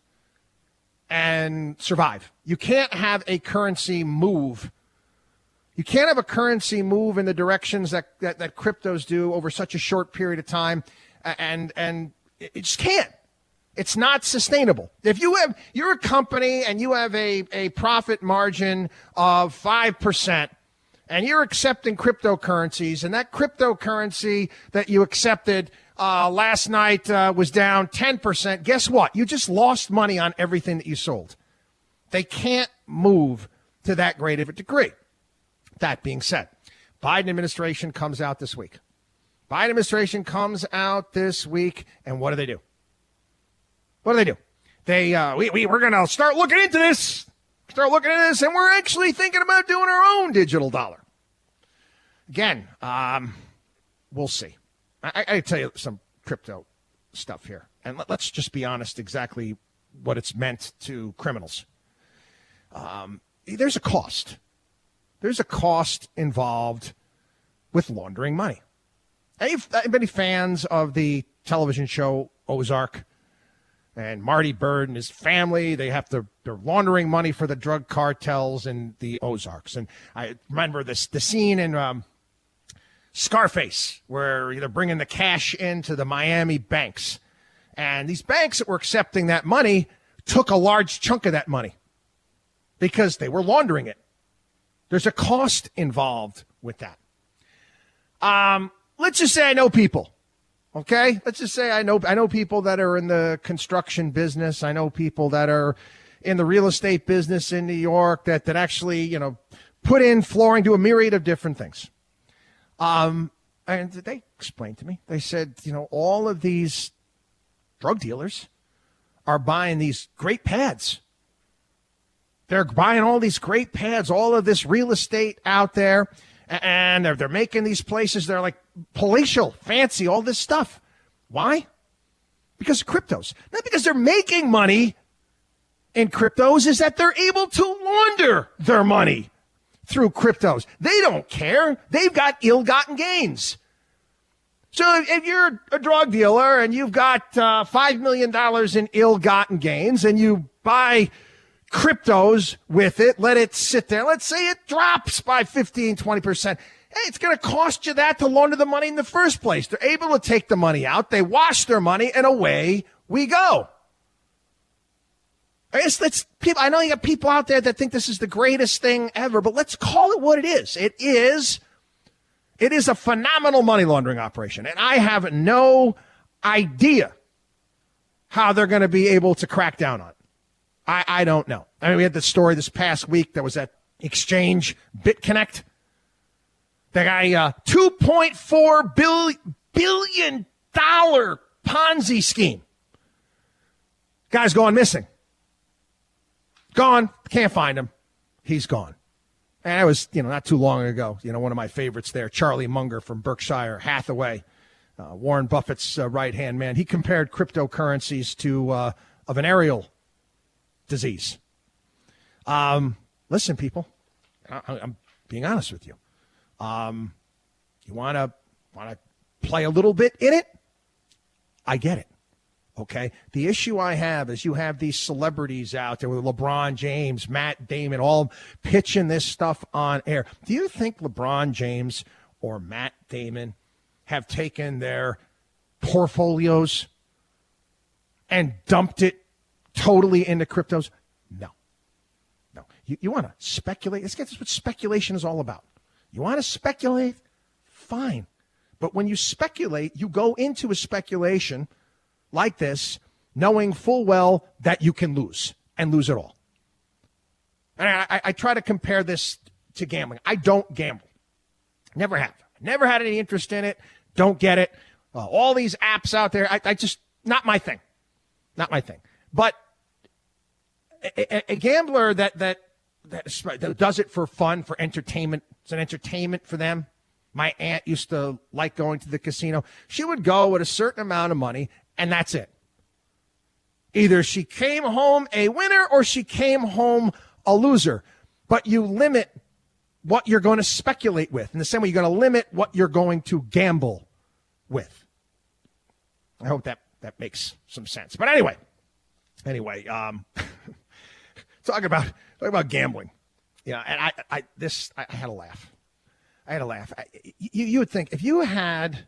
and survive. You can't have a currency move. You can't have a currency move in the directions that cryptos do over such a short period of time, and it just can't. It's not sustainable. If you're a company and you have a profit margin of 5%, and you're accepting cryptocurrencies, and that cryptocurrency that you accepted last night was down 10%, guess what? You just lost money on everything that you sold. They can't move to that great of a degree. That being said, Biden administration comes out this week. Biden administration comes out this week, and what do? What do? We're going to start looking into this. And we're actually thinking about doing our own digital dollar. Again, we'll see. I tell you some crypto stuff here, and let's just be honest exactly what it's meant to criminals. There's a cost. There's a cost involved with laundering money. Anybody fans of the television show Ozark? And Marty Byrde and his family, they're laundering money for the drug cartels in the Ozarks. And I remember the scene in Scarface where they're bringing the cash into the Miami banks. And these banks that were accepting that money took a large chunk of that money because they were laundering it. There's a cost involved with that. Let's just say I know people. Okay, let's just say I know people that are in the construction business. I know people that are in the real estate business in New York that actually, put in flooring, do a myriad of different things. And they explained to me, they said, all of these drug dealers are buying these great pads. They're buying all these great pads, all of this real estate out there. And they're making these places, they're like palatial, fancy, all this stuff. Why? Because of cryptos. Not because they're making money in cryptos, is that they're able to launder their money through cryptos. They don't care. They've got ill-gotten gains. So if you're a drug dealer and you've got $5 million in ill-gotten gains and you buy cryptos with it, let it sit there. Let's say it drops by 15, 20%. Hey, it's going to cost you that to launder the money in the first place. They're able to take the money out. They wash their money, and away we go. I guess I know you got people out there that think this is the greatest thing ever, but let's call it what it is. It is a phenomenal money laundering operation, and I have no idea how they're going to be able to crack down on it. I don't know. I mean, we had the story this past week. There was that exchange, BitConnect. The guy, $2.4 billion Ponzi scheme. Guy's gone missing. Gone. Can't find him. He's gone. And it was, not too long ago, one of my favorites there, Charlie Munger from Berkshire Hathaway, Warren Buffett's right-hand man. He compared cryptocurrencies to a venereal disease. Listen, people, I'm being honest with you. You want to play a little bit in it? I get it. Okay. The issue I have is you have these celebrities out there with LeBron James, Matt Damon, all pitching this stuff on air. Do you think LeBron James or Matt Damon have taken their portfolios and dumped it totally into cryptos? No. You want to speculate? Let's get this what speculation is all about. You want to speculate? Fine. But when you speculate, you go into a speculation like this, knowing full well that you can lose and lose it all. And I try to compare this to gambling. I don't gamble. Never have. Never had any interest in it. Don't get it. All these apps out there, I just, not my thing. Not my thing. But a gambler that does it for fun, for entertainment, it's an entertainment for them. My aunt used to like going to the casino. She would go with a certain amount of money, and that's it. Either she came home a winner or she came home a loser. But you limit what you're going to speculate with. In the same way, you're going to limit what you're going to gamble with. I hope that makes some sense. But anyway, talking about gambling. Yeah, and I had a laugh. You would think if you had,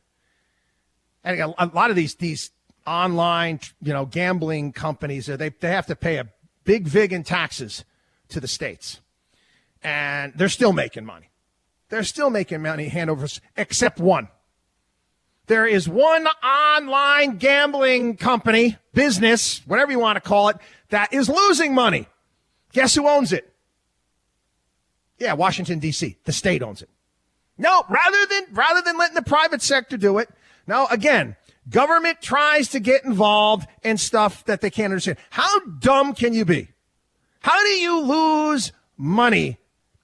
and a lot of these online, gambling companies, they have to pay a big vig in taxes to the states, and they're still making money. They're still making money hand over, except one. There is one online gambling company, business, whatever you want to call it, that is losing money. Guess who owns it? Yeah, Washington, D.C. The state owns it. No, rather than letting the private sector do it. No, again, government tries to get involved in stuff that they can't understand. How dumb can you be? How do you lose money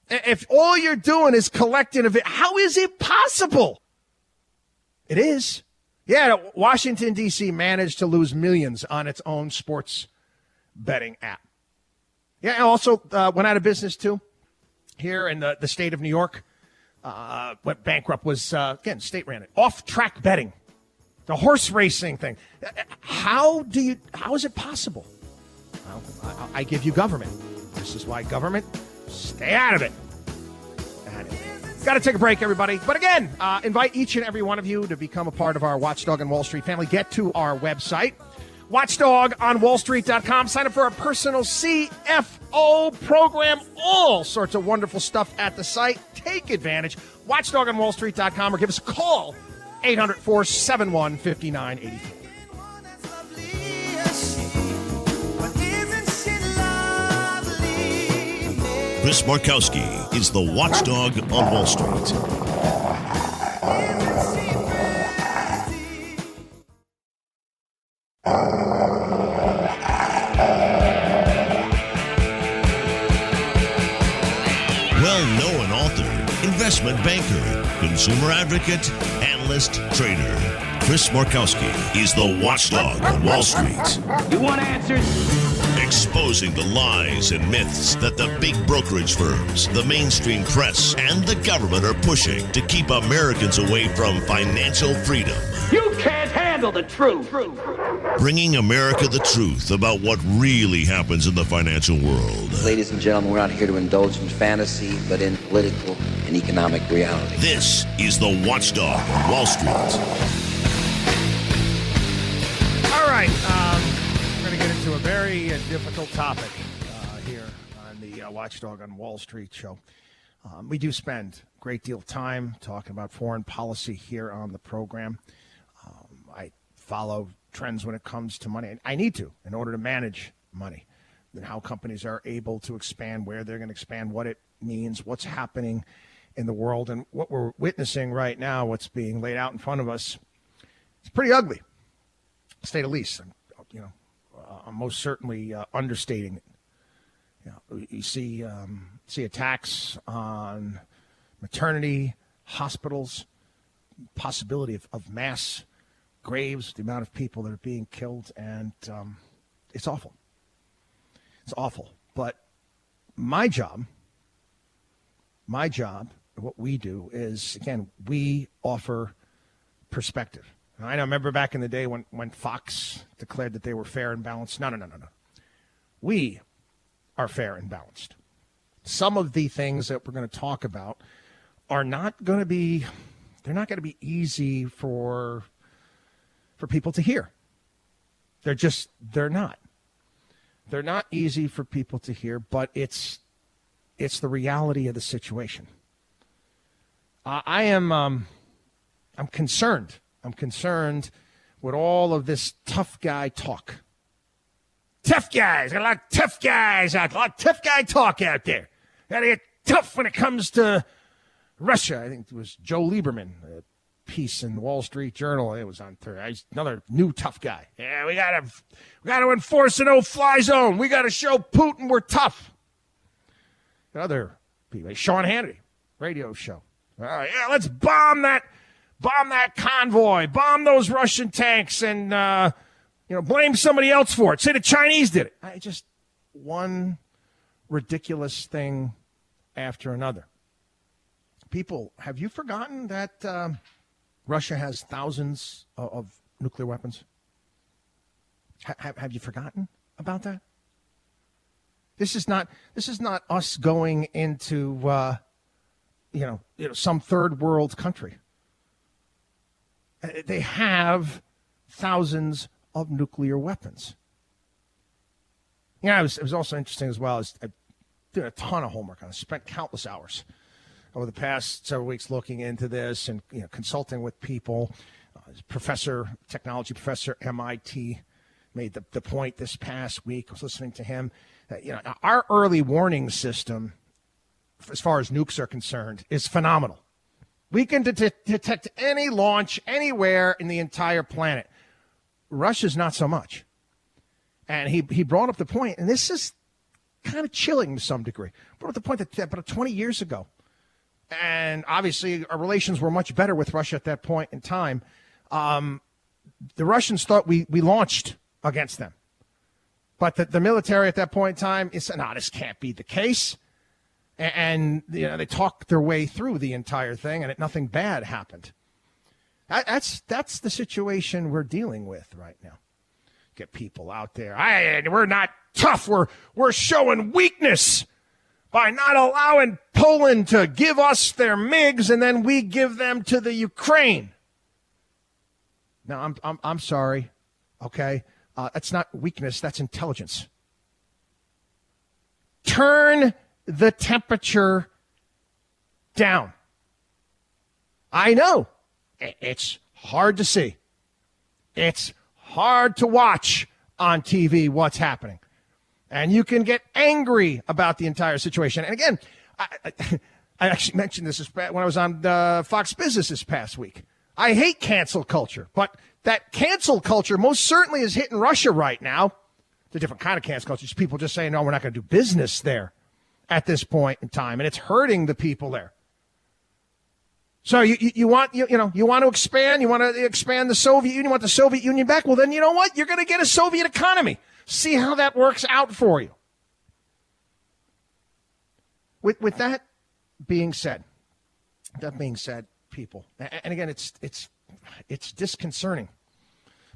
if all you're doing is collecting of it? How is it possible? It is. Yeah, Washington, D.C. managed to lose millions on its own sports betting app. Yeah, and also went out of business, too, here in the state of New York. Went bankrupt was, again, state ran it. Off-track betting. The horse racing thing. How is it possible? Well, I give you government. This is why government, stay out of it. Got to take a break, everybody. But again, invite each and every one of you to become a part of our Watchdog on Wall Street family. Get to our website, watchdogonwallstreet.com. Sign up for our personal CFO program. All sorts of wonderful stuff at the site. Take advantage. Watchdogonwallstreet.com or give us a call, 800-471-5984. Chris Markowski is the Watchdog on Wall Street. Well-known author investment banker, consumer advocate, analyst, trader. Chris Markowski is the watchdog on Wall Street. You want answers? Exposing the lies and myths that the big brokerage firms, the mainstream press, and the government are pushing to keep Americans away from financial freedom. You can't handle the truth. Bringing America the truth about what really happens in the financial world. Ladies and gentlemen, we're not here to indulge in fantasy, but in political and economic reality. This is the Watchdog on Wall Street. All right, we're going to get into a very difficult topic here on the Watchdog on Wall Street show. We do spend a great deal of time talking about foreign policy here on the program. I follow trends when it comes to money. I need to in order to manage money and how companies are able to expand, where they're going to expand, what it means, what's happening in the world. And what we're witnessing right now, what's being laid out in front of us, it's pretty ugly, to say the least. I'm most certainly understating it. You see attacks on maternity, hospitals, possibility of mass graves, the amount of people that are being killed, and it's awful. It's awful. But my job, what we do is, again, we offer perspective. And I remember back in the day when Fox declared that they were fair and balanced. No. We are fair and balanced. Some of the things that we're going to talk about are not going to be, they're not going to be easy for people to hear. They're not. They're not easy for people to hear, but it's the reality of the situation. I'm concerned. I'm concerned with all of this tough guy talk. Tough guys, got a lot of tough guys out there, a lot of tough guy talk out there. Gotta get tough when it comes to Russia. I think it was Joe Lieberman, a piece in the Wall Street Journal. It was on Thursday. Another new tough guy. Yeah, we gotta enforce a no-fly zone. We gotta show Putin we're tough. Other people, Sean Hannity, radio show. Yeah, let's bomb that convoy, bomb those Russian tanks, and blame somebody else for it. Say the Chinese did it. Just one ridiculous thing after another. People, have you forgotten that Russia has thousands of nuclear weapons? Have you forgotten about that? This is not us going into some third world country. They have thousands of nuclear weapons. It was also interesting as well. I did a ton of homework on it. Spent countless hours over the past several weeks looking into this and consulting with people. Technology professor, MIT, made the point this past week. I was listening to him. Our early warning system, as far as nukes are concerned, is phenomenal. We can detect any launch anywhere in the entire planet. Russia's not so much. And he brought up the point, and this is kind of chilling to some degree. Brought up the point that about 20 years ago, and obviously our relations were much better with Russia at that point in time, the Russians thought we launched against them. But the military at that point in time said, no, this can't be the case. And they talked their way through the entire thing, and nothing bad happened. That's the situation we're dealing with right now. Get people out there. We're not tough. We're showing weakness by not allowing Poland to give us their MiGs, and then we give them to the Ukraine. Now, I'm sorry. Okay, that's not weakness. That's intelligence. Turn the temperature down. I know it's hard to see. It's hard to watch on TV what's happening. And you can get angry about the entire situation. And again, I actually mentioned this when I was on Fox Business this past week. I hate cancel culture, but that cancel culture most certainly is hitting Russia right now. It's a different kind of cancel culture. It's people just saying, no, we're not going to do business there at this point in time, and it's hurting the people there. So you want to expand? You want to expand the Soviet Union? You want the Soviet Union back? Well, then you know what? You're going to get a Soviet economy. See how that works out for you. With that being said, people, and again, it's disconcerting,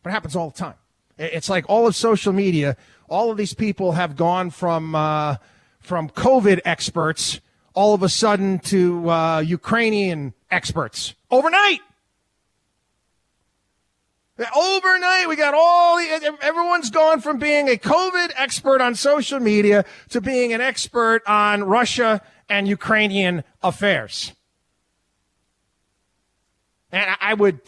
but it happens all the time. It's like all of social media. All of these people have gone from COVID experts all of a sudden to Ukrainian experts overnight. Overnight, we got everyone's gone from being a COVID expert on social media to being an expert on Russia and Ukrainian affairs. And I would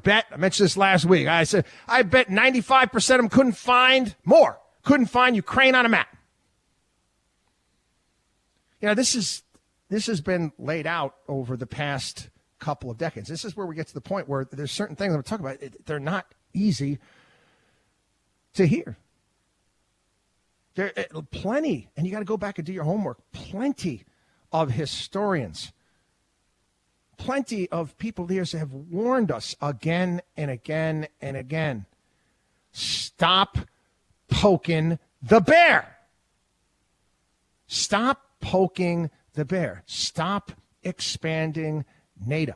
bet, I mentioned this last week, I said, I bet 95% of them couldn't find Ukraine on a map. You know, this has been laid out over the past couple of decades. This is where we get to the point where there's certain things I'm talking about. They're not easy to hear. There are plenty, and you got to go back and do your homework, plenty of historians, plenty of people here have warned us again and again and again. Stop poking the bear. Stop poking the bear. Stop expanding NATO.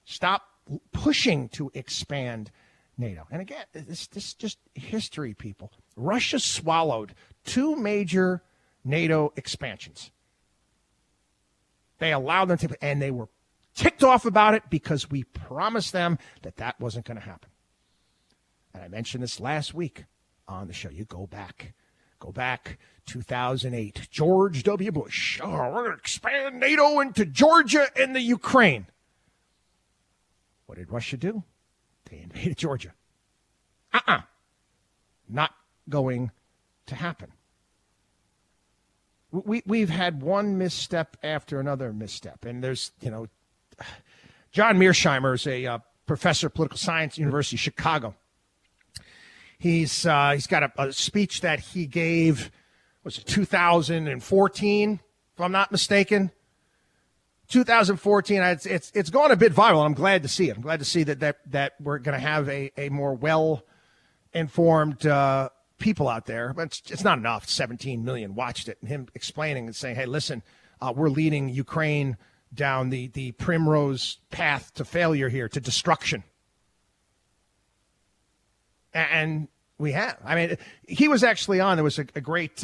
Stop pushing to expand NATO. And again, this just history, people. Russia swallowed 2 major NATO expansions. They allowed them to, and they were ticked off about it because we promised them that wasn't going to happen. And I mentioned this last week on the show. You go back, 2008, George W. Bush. Oh, we're going to expand NATO into Georgia and the Ukraine. What did Russia do? They invaded Georgia. Not going to happen. We've had one misstep after another misstep. And there's, John Mearsheimer is a professor of political science, University of Chicago. He's got a speech that he gave, was it 2014, if I'm not mistaken? 2014, it's gone a bit viral. I'm glad to see it. I'm glad to see that we're going to have a more well-informed people out there. But it's not enough. 17 million watched it. And him explaining and saying, hey, listen, we're leading Ukraine down the primrose path to failure here, to destruction. And we have. I mean, he was actually on. There was a great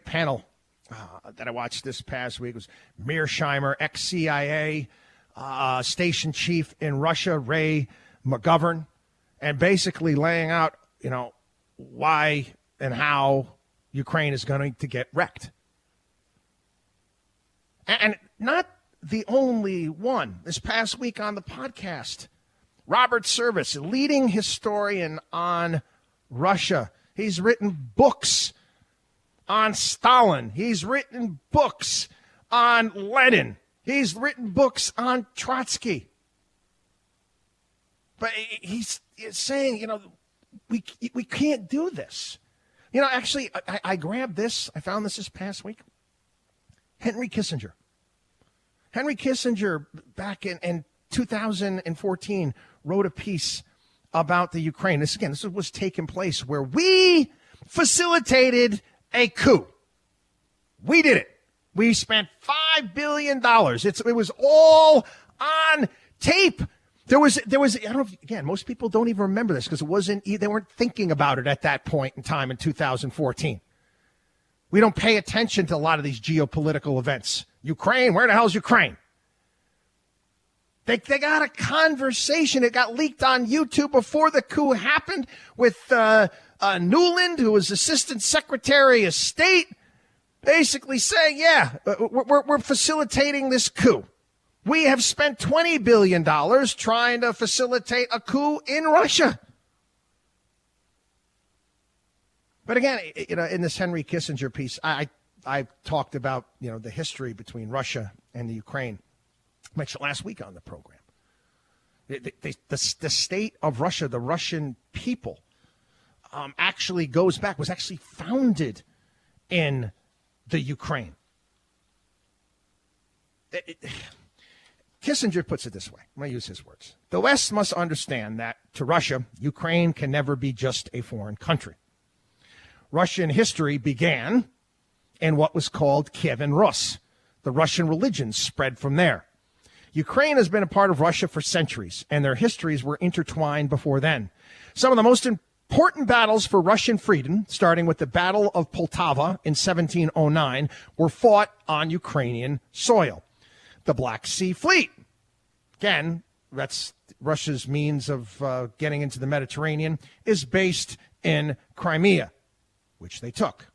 panel that I watched this past week. It was Mearsheimer, ex-CIA station chief in Russia, Ray McGovern, and basically laying out, why and how Ukraine is going to get wrecked. And not the only one. This past week on the podcast, Robert Service, a leading historian on Russia. He's written books on Stalin. He's written books on Lenin. He's written books on Trotsky. But he's saying, we can't do this. Actually, I grabbed this. I found this past week. Henry Kissinger. Henry Kissinger, back in 2014, wrote a piece about the Ukraine. This was taking place where we facilitated a coup. We did it. We spent $5 billion. It was all on tape. There was, I don't know if, again, most people don't even remember this because they weren't thinking about it at that point in time in 2014. We don't pay attention to a lot of these geopolitical events. Ukraine, where the hell's Ukraine? They got a conversation. It got leaked on YouTube before the coup happened with Newland, who was Assistant Secretary of State, basically saying, we're facilitating this coup. We have spent $20 billion trying to facilitate a coup in Russia. But again, in this Henry Kissinger piece, I talked about, the history between Russia and the Ukraine. I mentioned last week on the program. The state of Russia, the Russian people, was actually founded in the Ukraine. Kissinger puts it this way. I'm going to use his words. The West must understand that, to Russia, Ukraine can never be just a foreign country. Russian history began in what was called Kievan Rus. The Russian religion spread from there. Ukraine has been a part of Russia for centuries, and their histories were intertwined before then. Some of the most important battles for Russian freedom, starting with the Battle of Poltava in 1709, were fought on Ukrainian soil. The Black Sea Fleet, again, that's Russia's means of getting into the Mediterranean, is based in Crimea, which they took.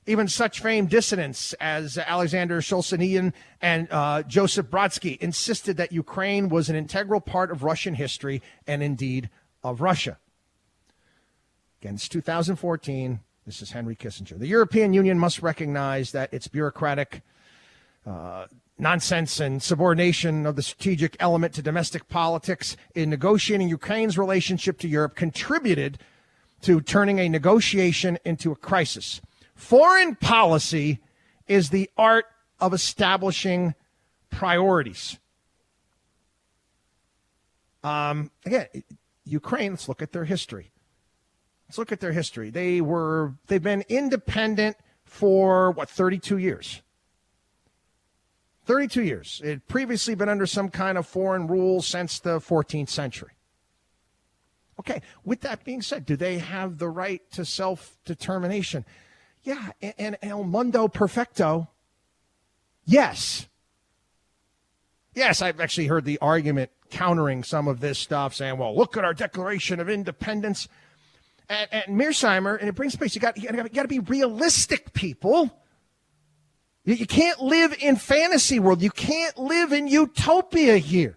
Even such famed dissidents as Alexander Solzhenitsyn and Joseph Brodsky insisted that Ukraine was an integral part of Russian history and indeed of Russia. Again, it's 2014. This is Henry Kissinger. The European Union must recognize that its bureaucratic nonsense and subordination of the strategic element to domestic politics in negotiating Ukraine's relationship to Europe contributed to turning a negotiation into a crisis. Foreign policy is the art of establishing priorities. Again, Ukraine, let's look at their history. They've been independent for, 32 years? 32 years. It had previously been under some kind of foreign rule since the 14th century. Okay, with that being said, do they have the right to self-determination? Yeah, and El Mundo Perfecto, yes. Yes, I've actually heard the argument countering some of this stuff, saying, well, look at our Declaration of Independence. And Mearsheimer, and it brings space, you got to be realistic, people. You can't live in fantasy world. You can't live in utopia here.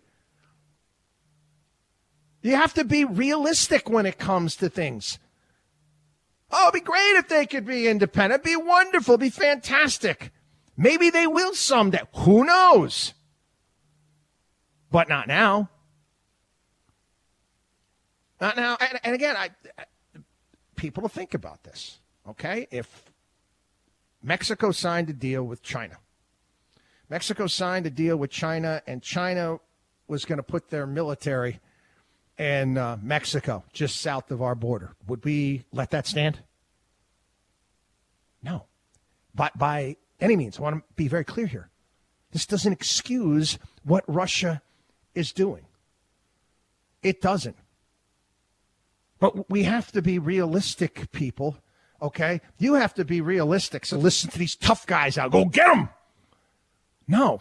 You have to be realistic when it comes to things. Oh, it'd be great if they could be independent. It'd be wonderful. It'd be fantastic. Maybe they will someday. Who knows? But not now. Not now. And again, people to think about this, okay? If Mexico signed a deal with China, and China was going to put their military in Mexico, just south of our border. Would we let that stand? No. But by any means, I want to be very clear here. This doesn't excuse what Russia is doing. It doesn't. But we have to be realistic, people, okay? You have to be realistic. So listen to these tough guys out. Go get them. No.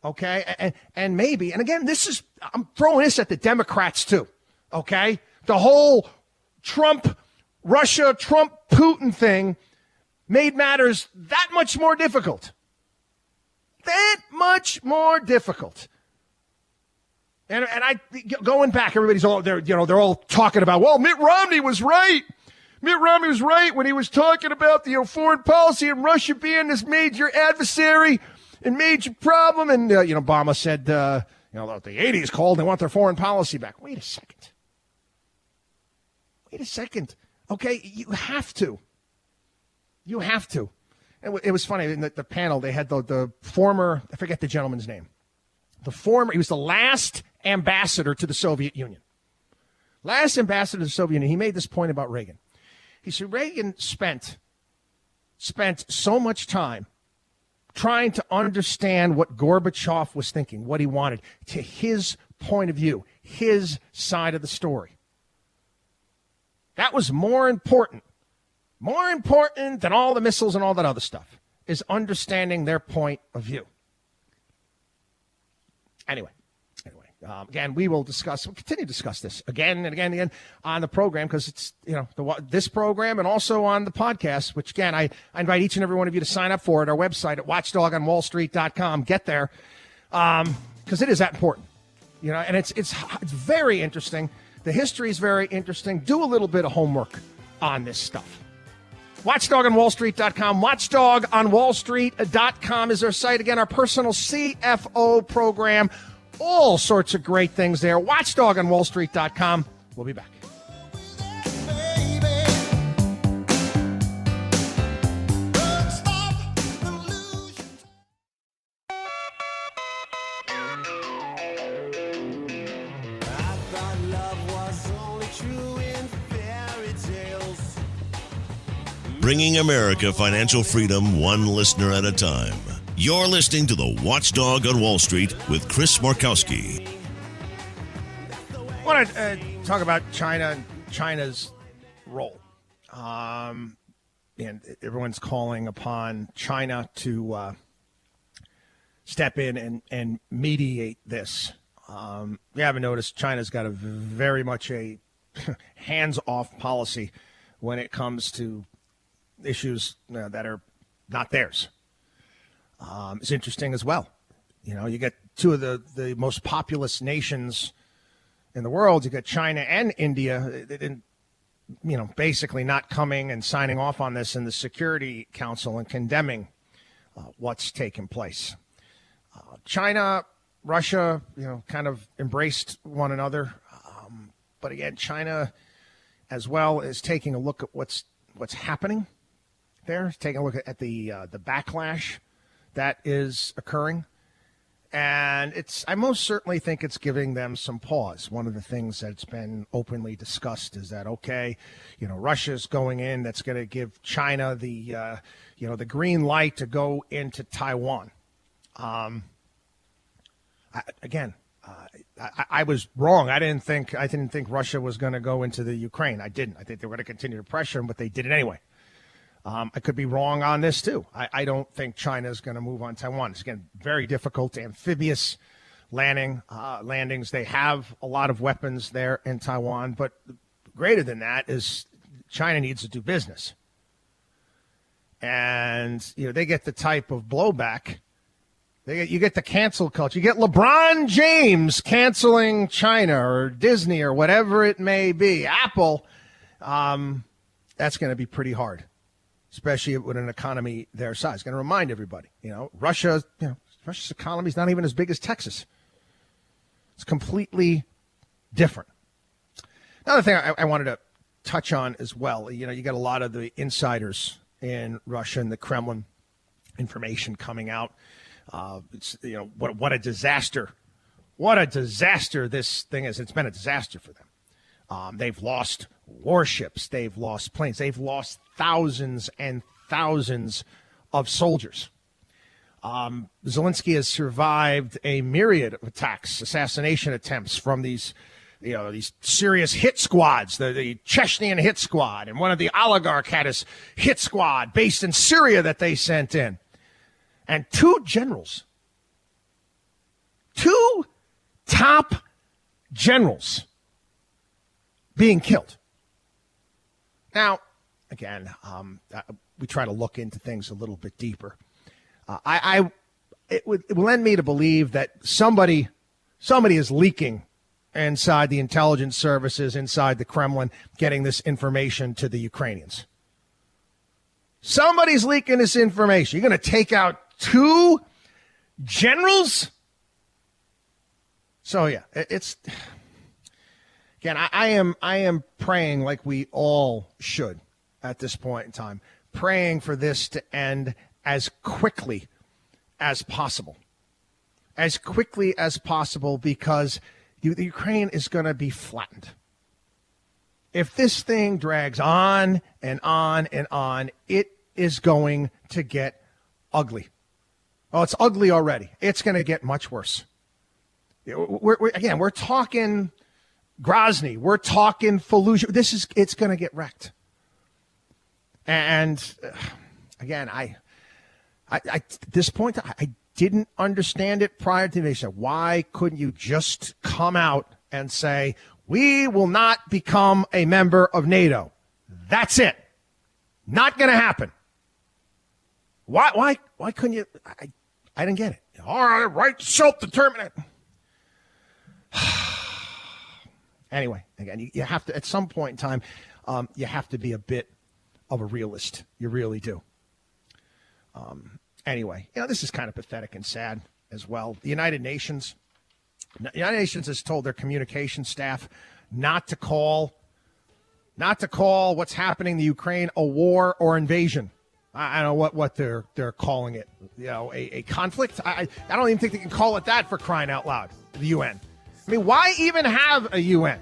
Okay? And maybe, and again, I'm throwing this at the Democrats too, okay? The whole Russia, Trump, Putin thing made matters that much more difficult. That much more difficult. And I, going back, everybody's all, they're all talking about, well, Mitt Romney was right. Mitt Romney was right when he was talking about the foreign policy and Russia being this major adversary and major problem. And, Obama said, the 80s called, they want their foreign policy back. Wait a second. Okay, you have to. And it was funny, in the panel, they had the former, I forget the gentleman's name. He was the last ambassador to the Soviet Union. He made this point about Reagan. He said Reagan spent so much time trying to understand what Gorbachev was thinking, what he wanted, to his point of view, his side of the story. That was more important than all the missiles and all that other stuff, is understanding their point of view. Anyway, again, we'll continue to discuss this again and again and again on the program, because it's, this program and also on the podcast, which, again, I invite each and every one of you to sign up for at our website at watchdogonwallstreet.com. Get there, because it is that important, and it's very interesting. The history is very interesting. Do a little bit of homework on this stuff. WatchDogOnWallStreet.com. WatchDogOnWallStreet.com is our site. Again, our personal CFO program. All sorts of great things there. WatchDogOnWallStreet.com. We'll be back. bringing America financial freedom one listener at a time. You're listening to the Watchdog on Wall Street with Chris Markowski. I want to talk about China and China's role. And everyone's calling upon China to step in and mediate this. You haven't noticed China's got very much a hands-off policy when it comes to issues that are not theirs. It's interesting as well. You get two of the most populous nations in the world. You got China and India. They didn't, basically not coming and signing off on this in the Security Council and condemning what's taken place. China, Russia, kind of embraced one another. But again, China as well is taking a look at what's happening there, taking a look at the backlash that is occurring. And I most certainly think it's giving them some pause. One of the things that's been openly discussed is that, okay, Russia's going in. That's going to give China the green light to go into Taiwan. I was wrong. I didn't think Russia was going to go into the Ukraine. I didn't. I think they were going to continue to pressure them, but they did it anyway. I could be wrong on this, too. I don't think China is going to move on Taiwan. It's, again, very difficult, amphibious landings. They have a lot of weapons there in Taiwan. But greater than that is China needs to do business. And, they get the type of blowback. You get the cancel culture. You get LeBron James canceling China or Disney or whatever it may be. Apple, that's going to be pretty hard, especially with an economy their size. Going to remind everybody, Russia's economy is not even as big as Texas. It's completely different. Another thing I wanted to touch on as well, you got a lot of the insiders in Russia and the Kremlin information coming out. It's what a disaster. What a disaster this thing is. It's been a disaster for them. They've lost warships. They've lost planes. They've lost thousands and thousands of soldiers. Zelensky has survived a myriad of attacks, assassination attempts from these serious hit squads, the Chechnyan hit squad, and one of the oligarch had his hit squad based in Syria that they sent in. And two top generals being killed. Now, again, we try to look into things a little bit deeper. It would lend me to believe that somebody is leaking inside the intelligence services, inside the Kremlin, getting this information to the Ukrainians. Somebody's leaking this information. You're going to take out two generals? So, yeah, it's again, I am praying like we all should at this point in time, praying for this to end as quickly as possible. As quickly as possible, because the Ukraine is going to be flattened. If this thing drags on and on and on, it is going to get ugly. Oh, it's ugly already. It's going to get much worse. We're talking Grozny. We're talking Fallujah. It's going to get wrecked. And again, at this point, I didn't understand it prior to the invasion. Why couldn't you just come out and say, we will not become a member of NATO? That's it. Not going to happen. Why couldn't you? I didn't get it. All right, self-determinate. Anyway, again, you have to, at some point in time, you have to be a bit of a realist. You really do. Anyway, this is kind of pathetic and sad as well. The United Nations has told their communication staff not to call what's happening in the Ukraine a war or invasion. I don't know what they're calling it. A conflict. I don't even think they can call it that, for crying out loud. The UN. I mean, why even have a UN?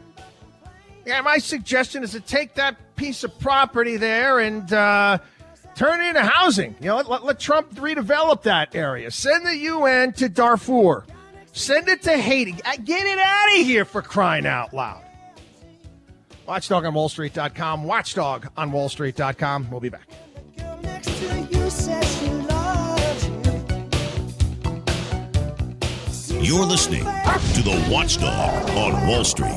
Yeah, my suggestion is to take that piece of property there and Turn it into housing. Let Trump redevelop that area. Send the UN to Darfur. Send it to Haiti. Get it out of here, for crying out loud. Watchdog on WallStreet.com. Watchdog on WallStreet.com. We'll be back. You're listening to the Watchdog on Wall Street.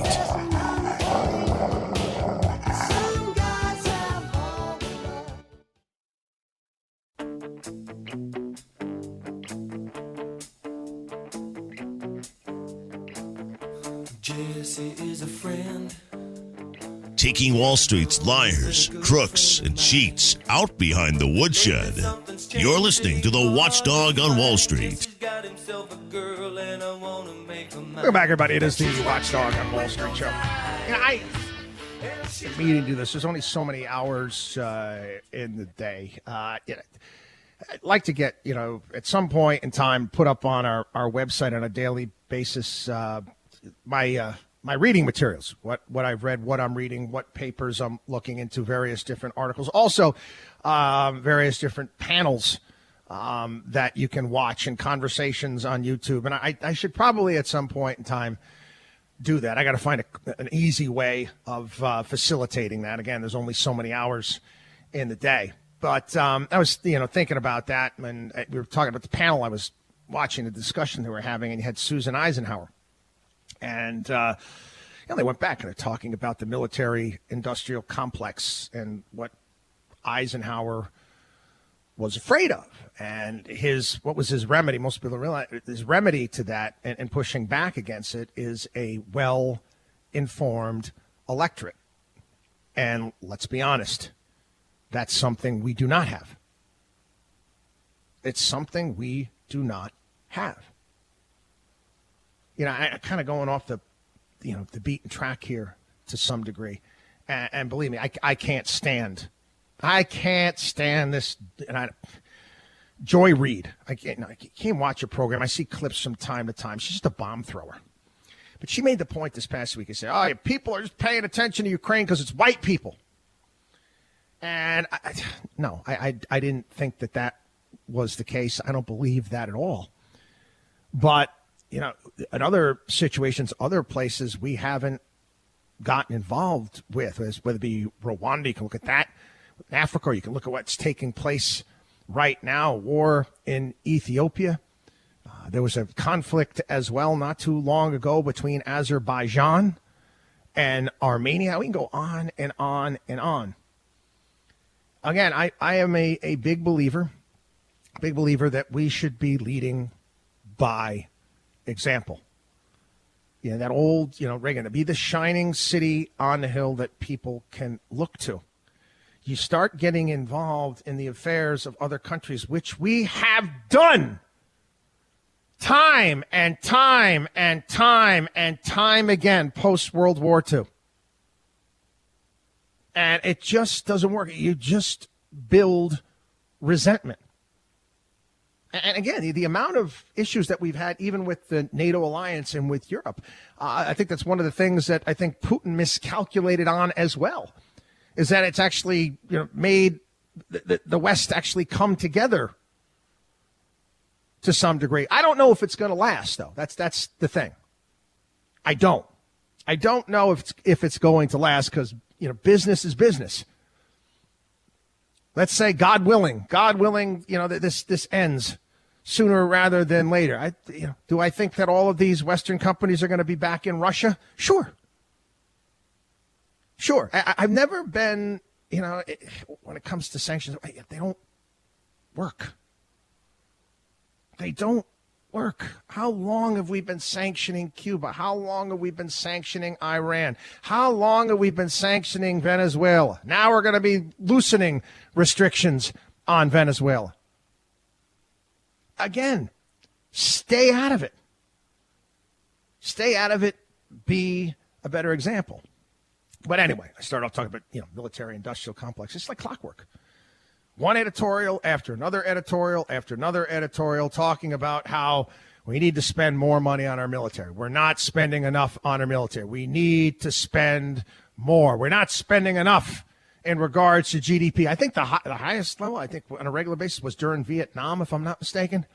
Jesse is a friend. Taking Wall Street's liars, crooks, and cheats out behind the woodshed. You're listening to the Watchdog on Wall Street. Welcome back, everybody. It is the Watchdog on Wall Street show. I meaning to do this. There's only so many hours in the day. I'd like to get, at some point in time, put up on our website on a daily basis my reading materials, what I've read, what I'm reading, what papers I'm looking into, various different articles. Also, various different panels that you can watch and conversations on YouTube. And I should probably at some point in time do that. I got to find an easy way of facilitating that. Again, there's only so many hours in the day. But I was, thinking about that, and we were talking about the panel. I was watching the discussion they were having, and you had Susan Eisenhower. And they went back and they're talking about the military-industrial complex and what Eisenhower was afraid of, and what was his remedy. Most people realize his remedy to that and pushing back against it is a well-informed electorate. And let's be honest, that's something we do not have. It's something we do not have. I kind of going off the beaten track here to some degree. And believe me, I can't stand this. And Joy Reid, I can't watch a program. I see clips from time to time. She's just a bomb thrower. But she made the point this past week and said, people are just paying attention to Ukraine because it's white people. And I didn't think that was the case. I don't believe that at all. But in other situations, other places we haven't gotten involved with, whether it be Rwanda, you can look at that. Africa, or you can look at what's taking place right now, war in Ethiopia. There was a conflict as well not too long ago between Azerbaijan and Armenia. We can go on and on and on. Again, I am a big believer that we should be leading by example. That old, Reagan, to be the shining city on the hill that people can look to. You start getting involved in the affairs of other countries, which we have done time and time and time and time again post-World War II. And it just doesn't work. You just build resentment. And again, the amount of issues that we've had, even with the NATO alliance and with Europe, I think that's one of the things that I think Putin miscalculated on as well, is that it's actually made the West actually come together to some degree. I don't know if it's going to last, though. That's the thing. I don't know if it's going to last because business is business. Let's say, God willing, this ends sooner rather than later. Do I think that all of these Western companies are going to be back in Russia? Sure. I've never been, when it comes to sanctions, they don't work. They don't work. How long have we been sanctioning Cuba? How long have we been sanctioning Iran? How long have we been sanctioning Venezuela? Now we're going to be loosening restrictions on Venezuela. Again, stay out of it. Stay out of it. Be a better example. But anyway, I started off talking about, military-industrial complex. It's like clockwork. One editorial after another editorial after another editorial talking about how we need to spend more money on our military. We're not spending enough on our military. We need to spend more. We're not spending enough in regards to GDP. I think the highest level, I think on a regular basis, was during Vietnam, if I'm not mistaken.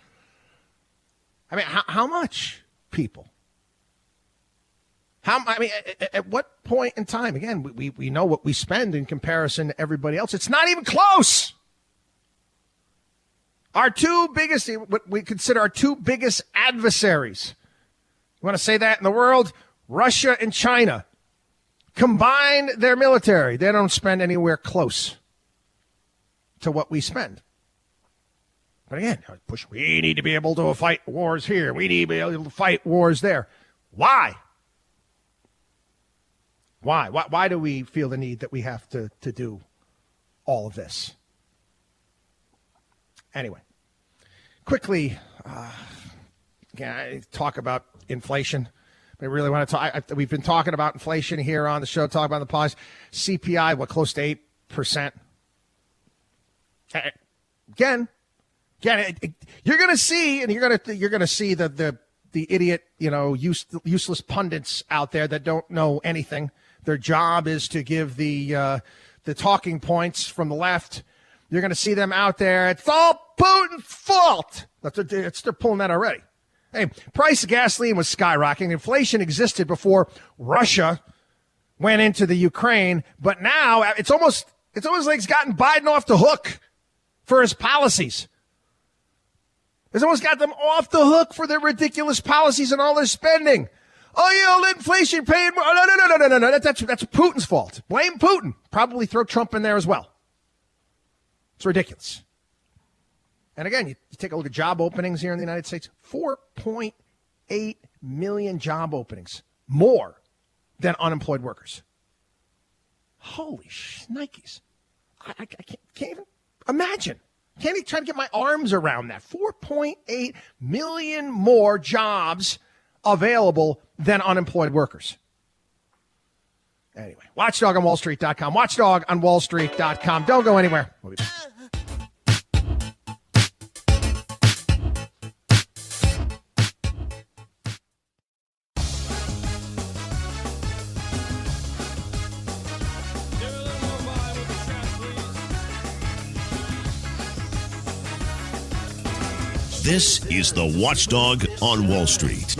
I mean, how much, people? At what point in time? Again, we know what we spend in comparison to everybody else. It's not even close. Our two biggest, what we consider our two biggest adversaries. You want to say that in the world? Russia and China. Combine their military. They don't spend anywhere close to what we spend. But again, we need to be able to fight wars here. We need to be able to fight wars there. Why? Why do we feel the need that we have to do all of this? Anyway, quickly, talk about inflation. I really want to talk. We've been talking about inflation here on the show, talking about the policy. CPI, close to 8%. Again, you're going to see, and you're going to see the idiot, useless pundits out there that don't know anything. Their job is to give the talking points from the left. You're going to see them out there. It's all Putin's fault. They're pulling that already. Hey, price of gasoline was skyrocketing. Inflation existed before Russia went into the Ukraine, but now it's almost like it's gotten Biden off the hook for his policies. It's almost got them off the hook for their ridiculous policies and all their spending. Oh, let inflation pay more. No. That's Putin's fault. Blame Putin. Probably throw Trump in there as well. It's ridiculous. And again, you take a look at job openings here in the United States, 4.8 million job openings, more than unemployed workers. Holy shnikes. I can't even imagine. Can't even try to get my arms around that. 4.8 million more jobs available than unemployed workers. Anyway, watchdogonwallstreet.com. Watchdogonwallstreet.com. Don't go anywhere. We'll be back. This is the Watchdog on Wall Street.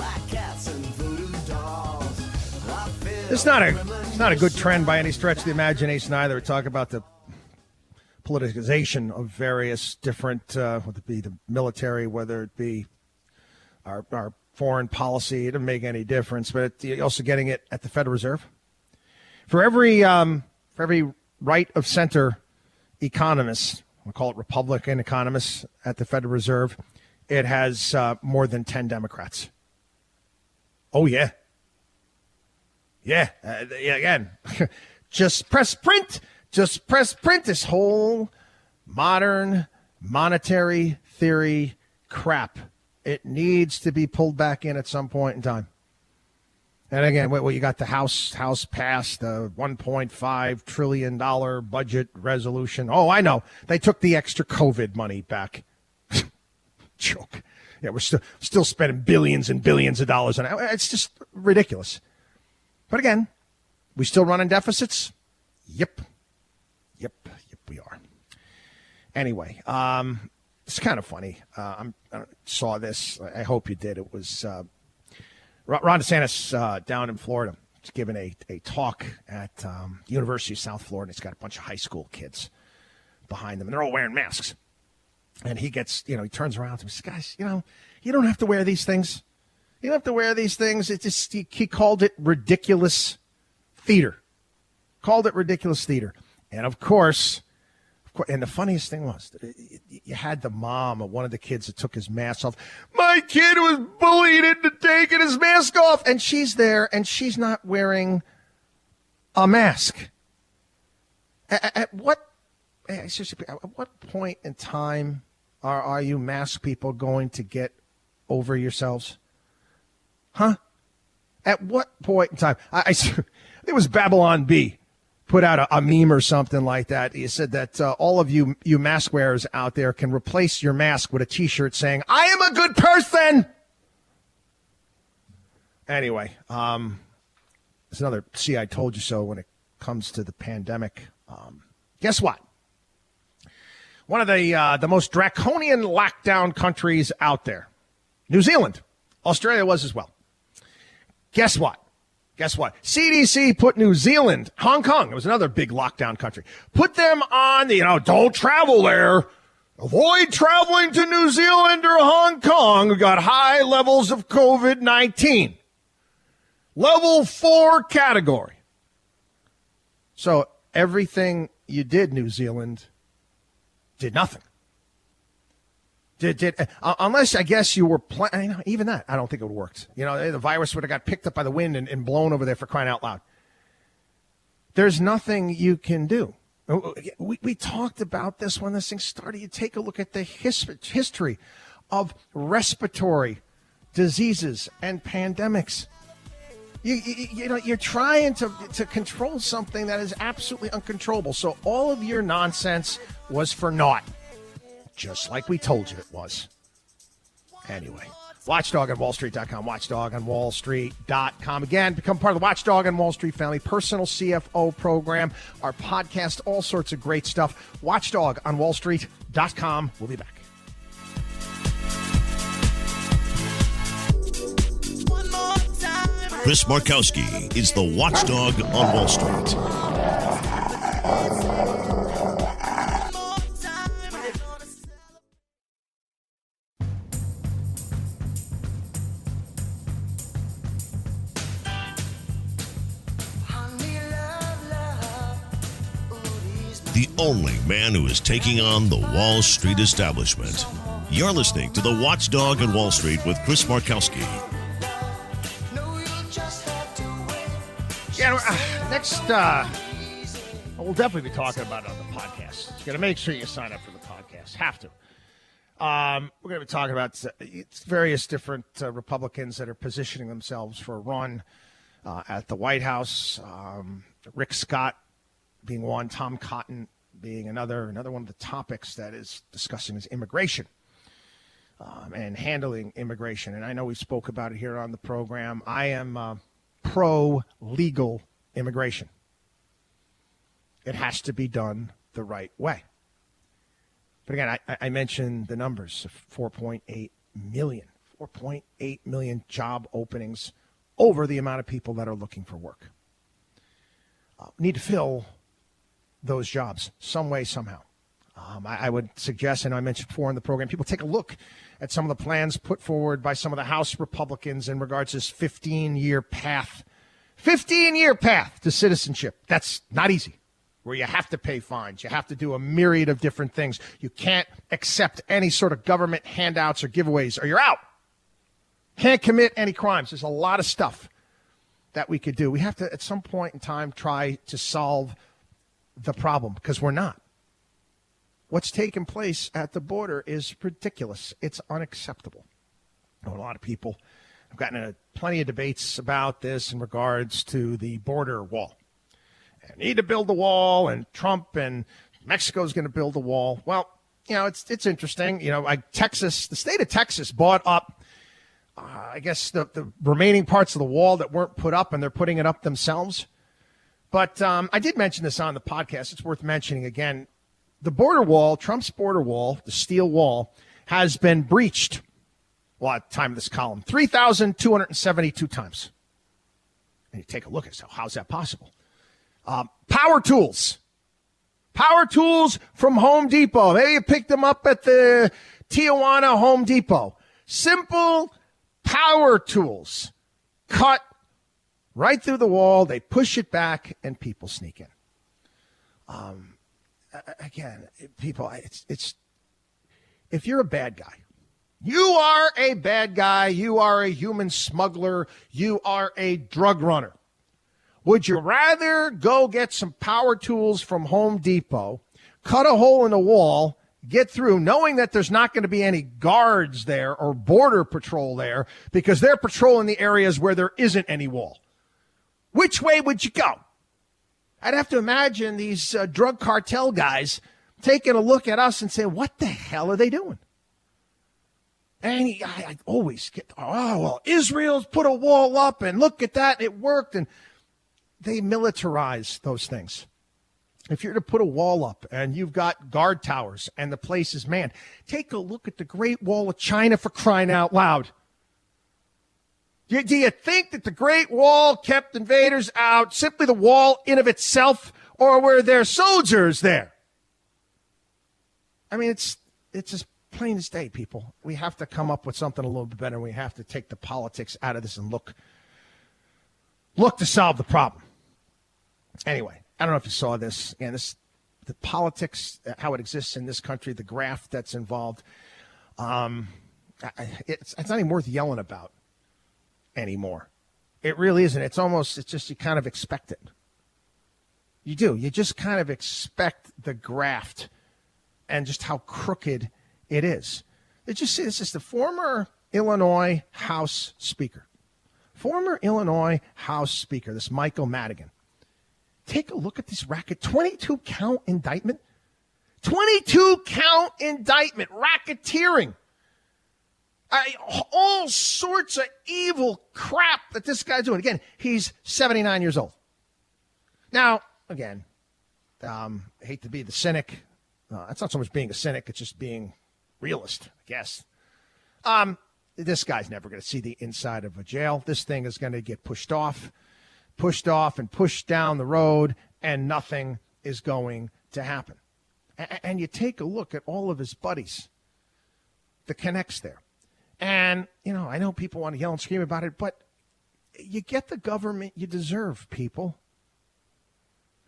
It's not a good trend by any stretch of the imagination either. We talk about the politicization of various different, whether it be the military, whether it be our foreign policy. It doesn't make any difference. But you're also getting it at the Federal Reserve. For every right of center economist, we'll call it Republican economists at the Federal Reserve, it has more than 10 Democrats. Oh, yeah. Yeah. Again, just press print. Just press print. This whole modern monetary theory crap. It needs to be pulled back in at some point in time. And again, you got the House passed the $1.5 trillion budget resolution. Oh, I know. They took the extra COVID money back. Joke. Yeah, we're still spending billions and billions of dollars on it. It's just ridiculous. But again, we still running deficits? Yep, we are. Anyway, it's kind of funny. I saw this. I hope you did. It was Ron DeSantis down in Florida. He's giving a talk at University of South Florida. He's got a bunch of high school kids behind him, and they're all wearing masks. And he gets, he turns around to me and says, guys, you don't have to wear these things. You don't have to wear these things. It's just, he called it ridiculous theater. And of course, and the funniest thing was, you had the mom of one of the kids that took his mask off. My kid was bullied into taking his mask off. And she's there, and she's not wearing a mask. At what point in time are you mask people going to get over yourselves? Huh? At what point in time? It was Babylon Bee put out a meme or something like that. He said that all of you mask wearers out there can replace your mask with a T-shirt saying, I am a good person. Anyway, there's another see I told you so when it comes to the pandemic. Guess what? One of the most draconian lockdown countries out there, New Zealand. Australia was as well. Guess what? CDC put New Zealand, Hong Kong, it was another big lockdown country, put them on the, don't travel there. Avoid traveling to New Zealand or Hong Kong. We got high levels of COVID-19. Level 4 category. So everything you did, New Zealand, did nothing. Unless, I guess, you were planning, even that, I don't think it would have worked. The virus would have got picked up by the wind and blown over there, for crying out loud. There's nothing you can do. We talked about this when this thing started. You take a look at the history of respiratory diseases and pandemics. You're trying to control something that is absolutely uncontrollable. So all of your nonsense was for naught. Just like we told you it was. Anyway, Watchdog on WallStreet.com, Watchdog on WallStreet.com. Again, become part of the Watchdog on Wall Street family, personal CFO program, our podcast, all sorts of great stuff. Watchdog on WallStreet.com. We'll be back. Chris Markowski is the Watchdog on Wall Street. The only man who is taking on the Wall Street establishment. You're listening to the Watchdog on Wall Street with Chris Markowski. Yeah, next, we'll definitely be talking about it on the podcast. You're going to make sure you sign up for the podcast. Have to. We're going to be talking about various different Republicans that are positioning themselves for a run at the White House. Rick Scott being one, Tom Cotton being another one of the topics that is discussing is immigration and handling immigration. And I know we spoke about it here on the program. I am pro-legal immigration. It has to be done the right way. But again, I mentioned the numbers of 4.8 million job openings over the amount of people that are looking for work. We need to fill those jobs some way, somehow. I would suggest, and I mentioned before in the program, people take a look at some of the plans put forward by some of the House Republicans in regards to this 15-year path to citizenship. That's not easy, where you have to pay fines. You have to do a myriad of different things. You can't accept any sort of government handouts or giveaways, or you're out. Can't commit any crimes. There's a lot of stuff that we could do. We have to, at some point in time, try to solve the problem, because we're not. What's taken place at the border is ridiculous. It's unacceptable. A lot of people have gotten into plenty of debates about this in regards to the border wall. And need to build the wall, and Trump and Mexico's going to build the wall. Well, it's interesting. The state of Texas bought up, I guess, the remaining parts of the wall that weren't put up, and they're putting it up themselves. But I did mention this on the podcast. It's worth mentioning again. The border wall, Trump's border wall, the steel wall, has been breached, at the time of this column, 3,272 times. And you take a look at it. How's that possible? Power tools from Home Depot. Maybe you picked them up at the Tijuana Home Depot. Simple power tools cut right through the wall. They push it back, and people sneak in. Again, people, it's if you're a bad guy, you are a bad guy. You are a human smuggler. You are a drug runner. Would you rather go get some power tools from Home Depot, cut a hole in the wall, get through, knowing that there's not going to be any guards there or border patrol there because they're patrolling the areas where there isn't any wall? Which way would you go? I'd have to imagine these drug cartel guys taking a look at us and saying, what the hell are they doing? And I always get, Israel's put a wall up, and look at that, it worked. And they militarize those things. If you're to put a wall up and you've got guard towers and the place is manned, take a look at the Great Wall of China, for crying out loud. Do you think that the Great Wall kept invaders out, simply the wall in of itself, or were there soldiers there? I mean, it's just plain as day, people. We have to come up with something a little bit better. We have to take the politics out of this and look to solve the problem. Anyway, I don't know if you saw this. And the politics, how it exists in this country, the graft that's involved. It's not even worth yelling about anymore. It really isn't. It's just you kind of expect it. You do. You just kind of expect the graft and just how crooked it is. Did you see this? Is the former Illinois House Speaker. Former Illinois House Speaker, this Michael Madigan. Take a look at this racket. 22-count indictment. 22-count indictment. Racketeering. All sorts of evil crap that this guy's doing. Again, he's 79 years old. Now, again, I hate to be the cynic. It's not so much being a cynic. It's just being realist, I guess. This guy's never going to see the inside of a jail. This thing is going to get pushed off and pushed down the road, and nothing is going to happen. And you take a look at all of his buddies, the connects there. And, I know people want to yell and scream about it, but you get the government you deserve, people.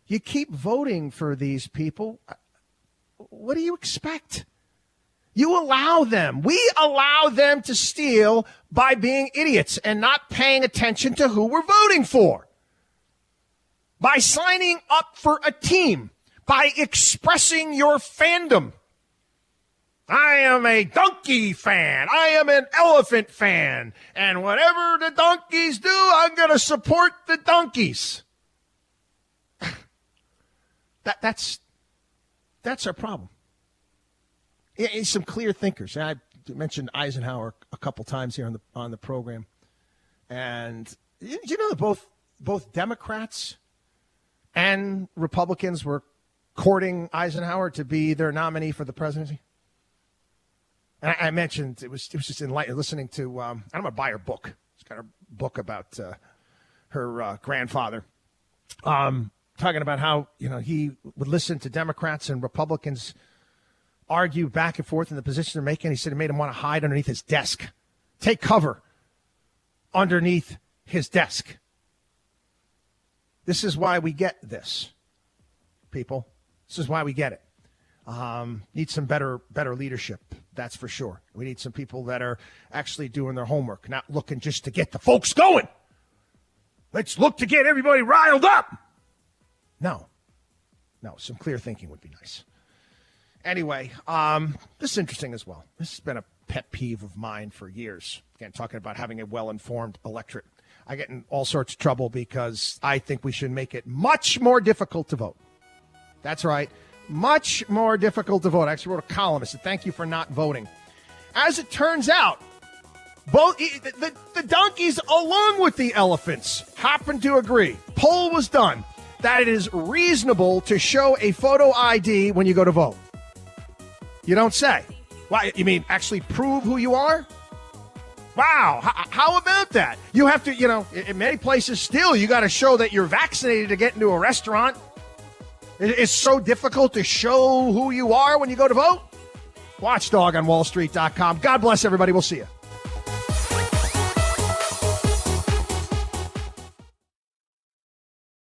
You keep voting for these people. What do you expect? You allow them. We allow them to steal by being idiots and not paying attention to who we're voting for. By signing up for a team. By expressing your fandom. I am a donkey fan. I am an elephant fan. And whatever the donkeys do, I'm going to support the donkeys. That's our problem. It's some clear thinkers. I mentioned Eisenhower a couple times here on the program. And you know that both Democrats and Republicans were courting Eisenhower to be their nominee for the presidency? And I mentioned it was just enlightening listening to, I'm going to buy her book. It's got a book about her grandfather. Talking about how, he would listen to Democrats and Republicans argue back and forth in the position they're making. He said it made him want to hide underneath his desk. Take cover underneath his desk. This is why we get this, people. This is why we get it. Need some better leadership, that's for sure. We need some people that are actually doing their homework, not looking just to get the folks going. Let's look to get everybody riled up. No, some clear thinking would be nice. Anyway, this is interesting as well. This has been a pet peeve of mine for years. Again, talking about having a well-informed electorate. I get in all sorts of trouble because I think we should make it much more difficult to vote. That's right. Much more difficult to vote. I actually wrote a column. I said, thank you for not voting. As it turns out, both the donkeys along with the elephants happen to agree. Poll was done that it is reasonable to show a photo ID when you go to vote. You don't say. Why? You mean actually prove who you are? Wow. How about that? You have to, in many places still, you got to show that you're vaccinated to get into a restaurant. It's so difficult to show who you are when you go to vote. Watchdog on wallstreet.com. God bless everybody. We'll see you.